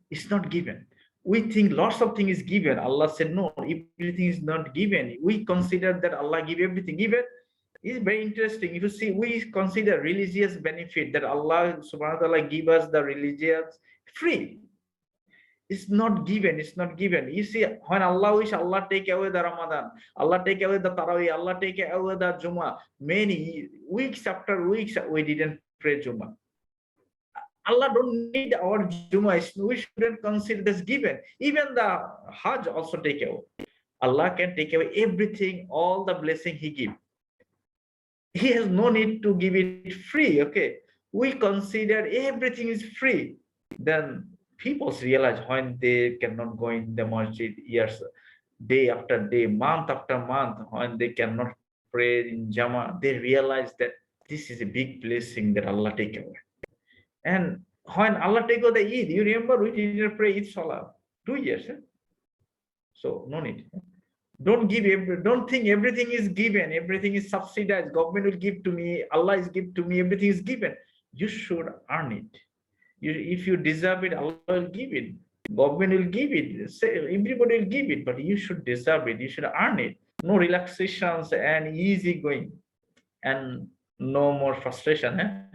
it's not given. We think lots of things is given. Allah said no, everything is not given. We consider that Allah give everything. Given is very interesting. If you see, we consider religious benefit that Allah subhanahu wa ta'ala give us the religious free. It's not given. It's not given. You see, when Allah wish, Allah take away the Ramadan, Allah take away the Tarawih, Allah take away the Jummah. Many weeks after weeks, we didn't pray Jummah. Allah don't need our Jummah. We shouldn't consider this given. Even the Hajj also take away. Allah can take away everything, all the blessing He give. He has no need to give it free. Okay, we consider everything is free. Then people realize when they cannot go in the masjid years, day after day, month after month, when they cannot pray in Jama, they realize that this is a big blessing that Allah take away. And when Allah take away the Eid, you remember we didn't pray Eid Salah 2 years. So no need. Don't think everything is given, everything is subsidized. Government will give to me, Allah is give to me, everything is given. You should earn it. If you deserve it, Allah will give it. Government will give it. Say everybody will give it, but you should deserve it. You should earn it. No relaxations and easy going, and no more frustration.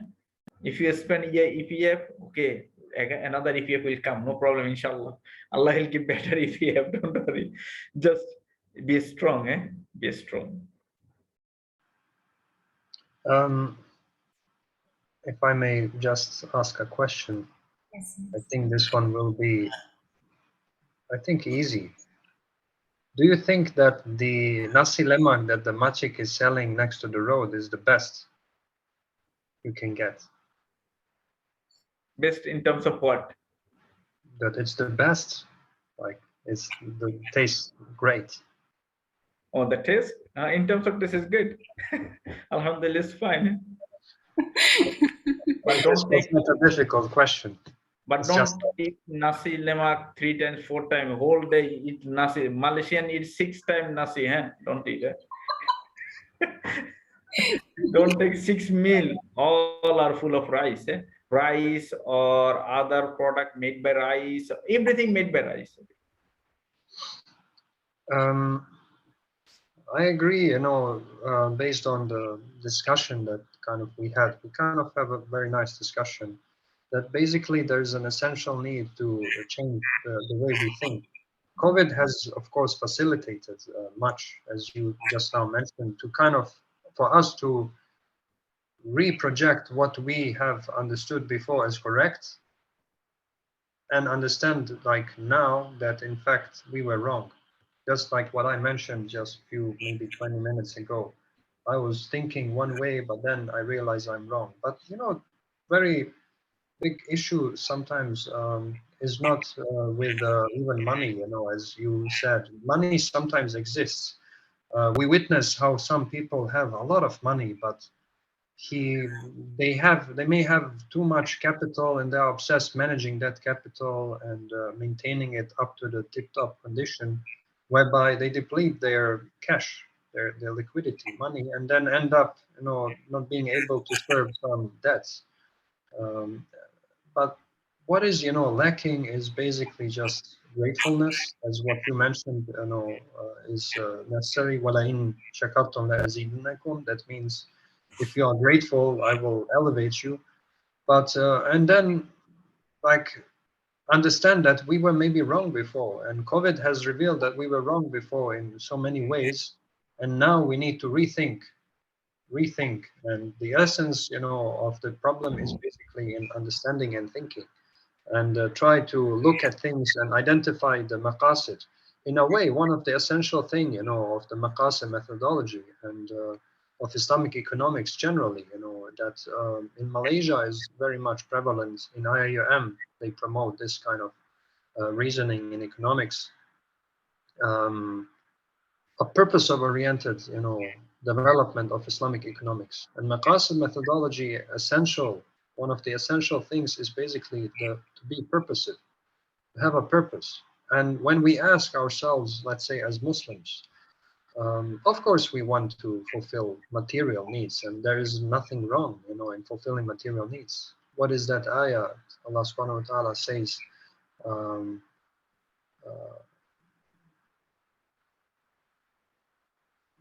If you spend EPF, okay, another EPF will come. No problem, inshallah. Allah will give better EPF. Don't worry. Just be strong, Be strong. If I may just ask a question, Yes. I think this one will be, I think, easy. Do you think that the nasi lemak that the machik is selling next to the road is the best you can get? Best in terms of what? That it's the best, like the taste great. Oh, the taste? In terms of this is good. Alhamdulillah, it's fine. But It's not a difficult question. But It's don't just eat nasi lemak 3 times, 4 times, whole day eat nasi. Malaysian eat 6 times nasi, Don't eat it. Don't take 6 meal. All are full of rice, rice or other product made by rice. Everything made by rice. I agree, based on the discussion that we kind of have a very nice discussion that basically there's an essential need to change the way we think. COVID has, of course, facilitated much, as you just now mentioned, to for us to reproject what we have understood before as correct and understand now that in fact we were wrong. Just like what I mentioned just maybe 20 minutes ago. I was thinking one way, but then I realized I'm wrong. But very big issue sometimes is not with even money, as you said. Money sometimes exists. We witness how some people have a lot of money, but they may have too much capital and they're obsessed managing that capital and maintaining it up to the tip-top condition, whereby they deplete their cash, their liquidity, money, and then end up, not being able to serve some debts. But what is, lacking is basically just gratefulness, as what you mentioned, is necessary. وَلَئِن شَكَرْتُمْ لَأَزِيدَنَّكُمْ. That means if you are grateful, I will elevate you. But and then like understand that we were maybe wrong before, and COVID has revealed that we were wrong before in so many ways, and now we need to rethink. And the essence, of the problem is basically in understanding and thinking, and try to look at things and identify the maqasid. In a way, one of the essential thing, of the maqasid methodology and of Islamic economics generally, that in Malaysia is very much prevalent. In IIM, they promote this kind of reasoning in economics, a purpose-oriented, development of Islamic economics. And Maqasid methodology, one of the essential things is basically to be purposive, to have a purpose. And when we ask ourselves, let's say as Muslims, of course we want to fulfill material needs, and there is nothing wrong, in fulfilling material needs. What is that ayah? Allah subhanahu wa ta'ala says, um,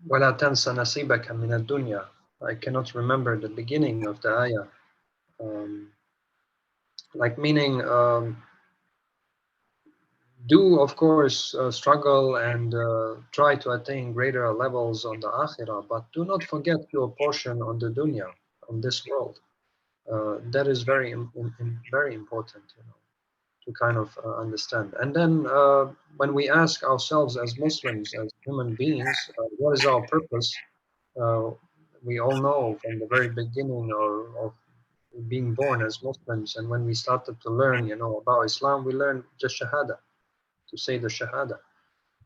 وَلَا تَنْسَ نَصِيبَكَ مِنَ الدُّنْيَا. I cannot remember the beginning of the ayah. Like meaning, do of course struggle and try to attain greater levels on the akhirah, but do not forget your portion on the dunya, on this world. That is very important, to kind of understand. And then when we ask ourselves as Muslims, as human beings, what is our purpose? We all know from the very beginning of being born as Muslims, and when we started to learn, about Islam, we learned just Shahada, to say the Shahada.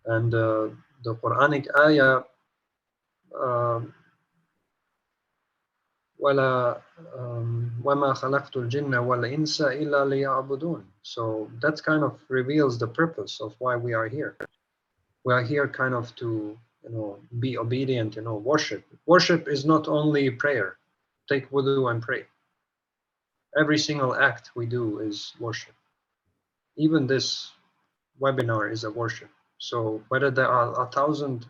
And the Quranic ayah, وَمَا خَلَقْتُ الْجِنَّ وَالْإِنسَ إِلَّا لِيَعْبُدُونَ. So that kind of reveals the purpose of why we are here. We are here kind of to, be obedient, worship. Worship is not only prayer. Take wudu and pray. Every single act we do is worship. Even this webinar is a worship. So whether there are 1,000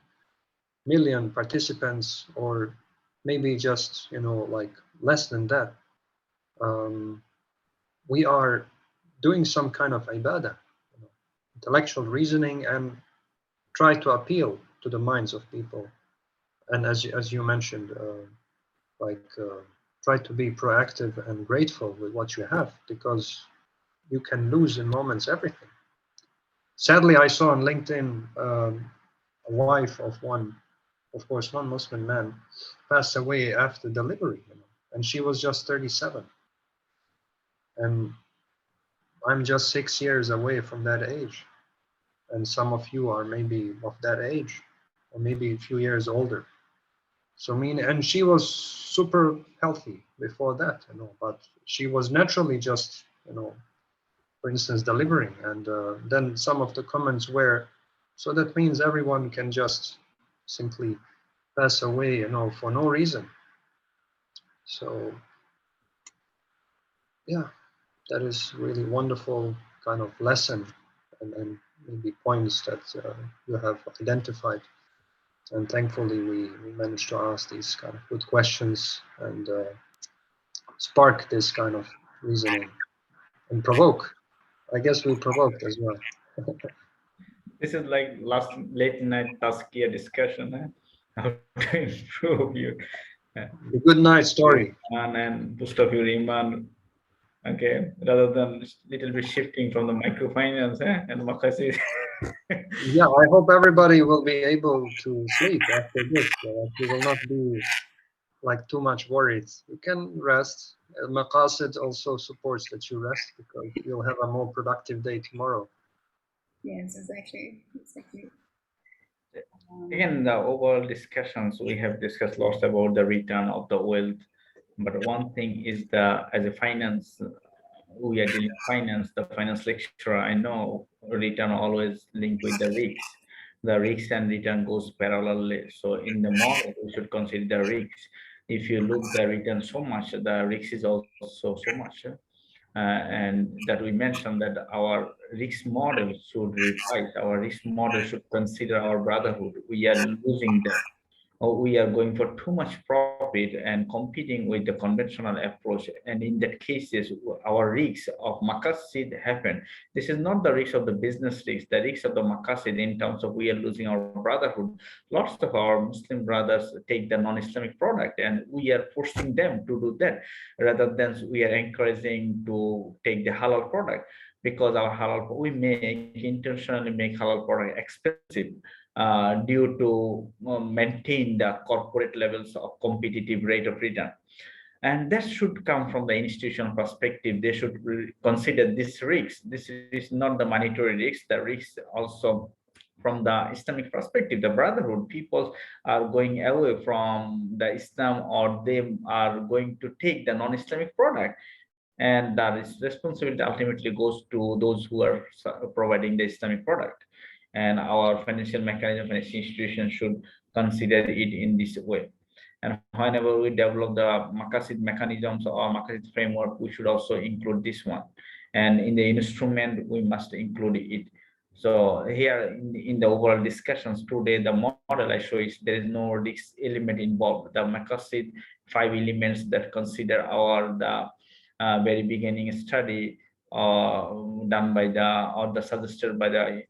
million participants or maybe just, like less than that, we are doing some kind of ibadah, intellectual reasoning, and try to appeal to the minds of people. And as you mentioned, try to be proactive and grateful with what you have, because you can lose in moments everything. Sadly, I saw on LinkedIn a wife of one, of course, non-Muslim man passed away after delivery, and she was just 37. And I'm just 6 years away from that age. And some of you are maybe of that age, or maybe a few years older. So and she was super healthy before that, but she was naturally just, for instance, delivering. And then some of the comments were, so that means everyone can just simply pass away, for no reason. So yeah, that is really wonderful kind of lesson and maybe points that you have identified. And thankfully we managed to ask these kind of good questions and spark this kind of reasoning and provoke. I guess we provoked as well. This is like last late night Tazkiyah discussion, how to improve you. The good night story. And boost up your iman. Okay, rather than little bit shifting from the microfinance and Maqasid. Yeah, I hope everybody will be able to sleep after this. You will not be like too much worried. You can rest. Maqasid also supports that you rest, because you'll have a more productive day tomorrow. Yes, exactly. Again, the overall discussions, we have discussed lots about the return of the wealth, but one thing is as a finance, we are dealing finance, the finance lecturer, I know return always linked with the risks. The risks and return goes parallelly. So in the model, we should consider the risks. If you look the return so much, the risk is also so much. and that we mentioned that our risk model should revise. Our risk model should consider our brotherhood. We are losing them, or we are going for too much profit and competing with the conventional approach. And in that cases, our risks of Maqasid happen. This is not the risk of the business risk, the risk of the Maqasid in terms of we are losing our brotherhood. Lots of our Muslim brothers take the non-Islamic product, and we are forcing them to do that rather than we are encouraging to take the halal product, because our halal, we intentionally make halal product expensive due to maintain the corporate levels of competitive rate of return. And that should come from the institutional perspective. They should consider this risk. This is not the monetary risk, the risk also from the Islamic perspective. The brotherhood people are going away from the Islam, or they are going to take the non-Islamic product, and that is responsibility ultimately goes to those who are providing the Islamic product. And our financial mechanism, financial institution should consider it in this way. And whenever we develop the Maqasid mechanisms or Maqasid framework, we should also include this one. And in the instrument, we must include it. So here in the overall discussions today, the model I show is there is no risk element involved. The Maqasid 5 elements that consider our the very beginning study done by the suggested by the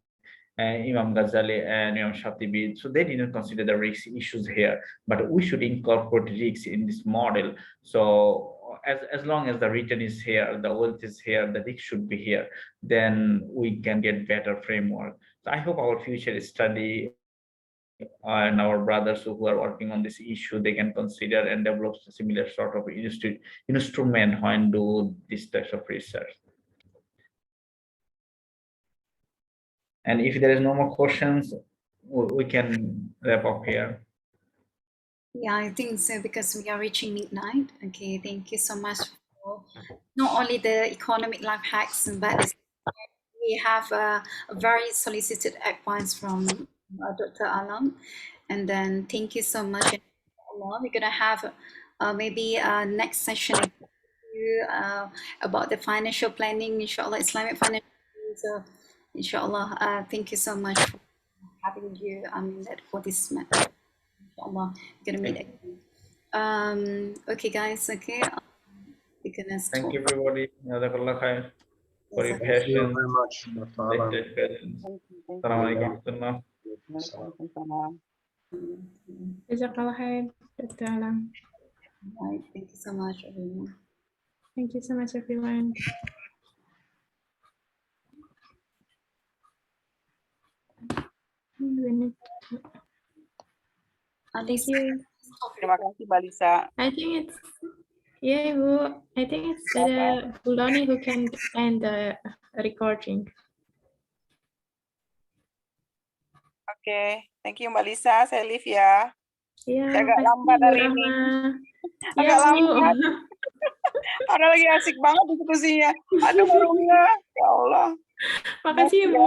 Imam Ghazali and Imam Shatibi. So they didn't consider the risk issues here, but we should incorporate risks in this model. So as long as the return is here, the wealth is here, the risk should be here, then we can get better framework. So I hope our future study and our brothers who are working on this issue, they can consider and develop a similar sort of instrument when do this type of research. And if there is no more questions, we can wrap up here. Yeah, I think so, because we are reaching midnight. Okay, thank you so much for not only the economic life hacks, but we have a very solicited advice from Dr. Alam. And then thank you so much. We're gonna have maybe next session about the financial planning, inshallah, Islamic financial. So, inshallah, thank you so much for having you for this matter. Inshallah, we're gonna meet again. Okay, guys. Okay, we're gonna stop. Thank you, everybody. Jazakallah khair for your Thank you patience. very much, Dr. Alam. Assalamualaikum warahmatullahi Salam. Jazakallah khair, Dr. Alam. Right, thank you so much, everyone. Thank you so much, everyone. Thank you. Terima kasih, Mbak Lisa. I think it's, yeah, Ibu. I think it's Bulani who can end the recording. Oke, thank you Mbak Lisa. Saya live ya. Iya, Agak makasih, lambat Bu hari ini. Rahma. Agak Iya, Bu. lambat. Padahal lagi asik banget diskusinya. Aduh, ya Allah. Makasih, Bu.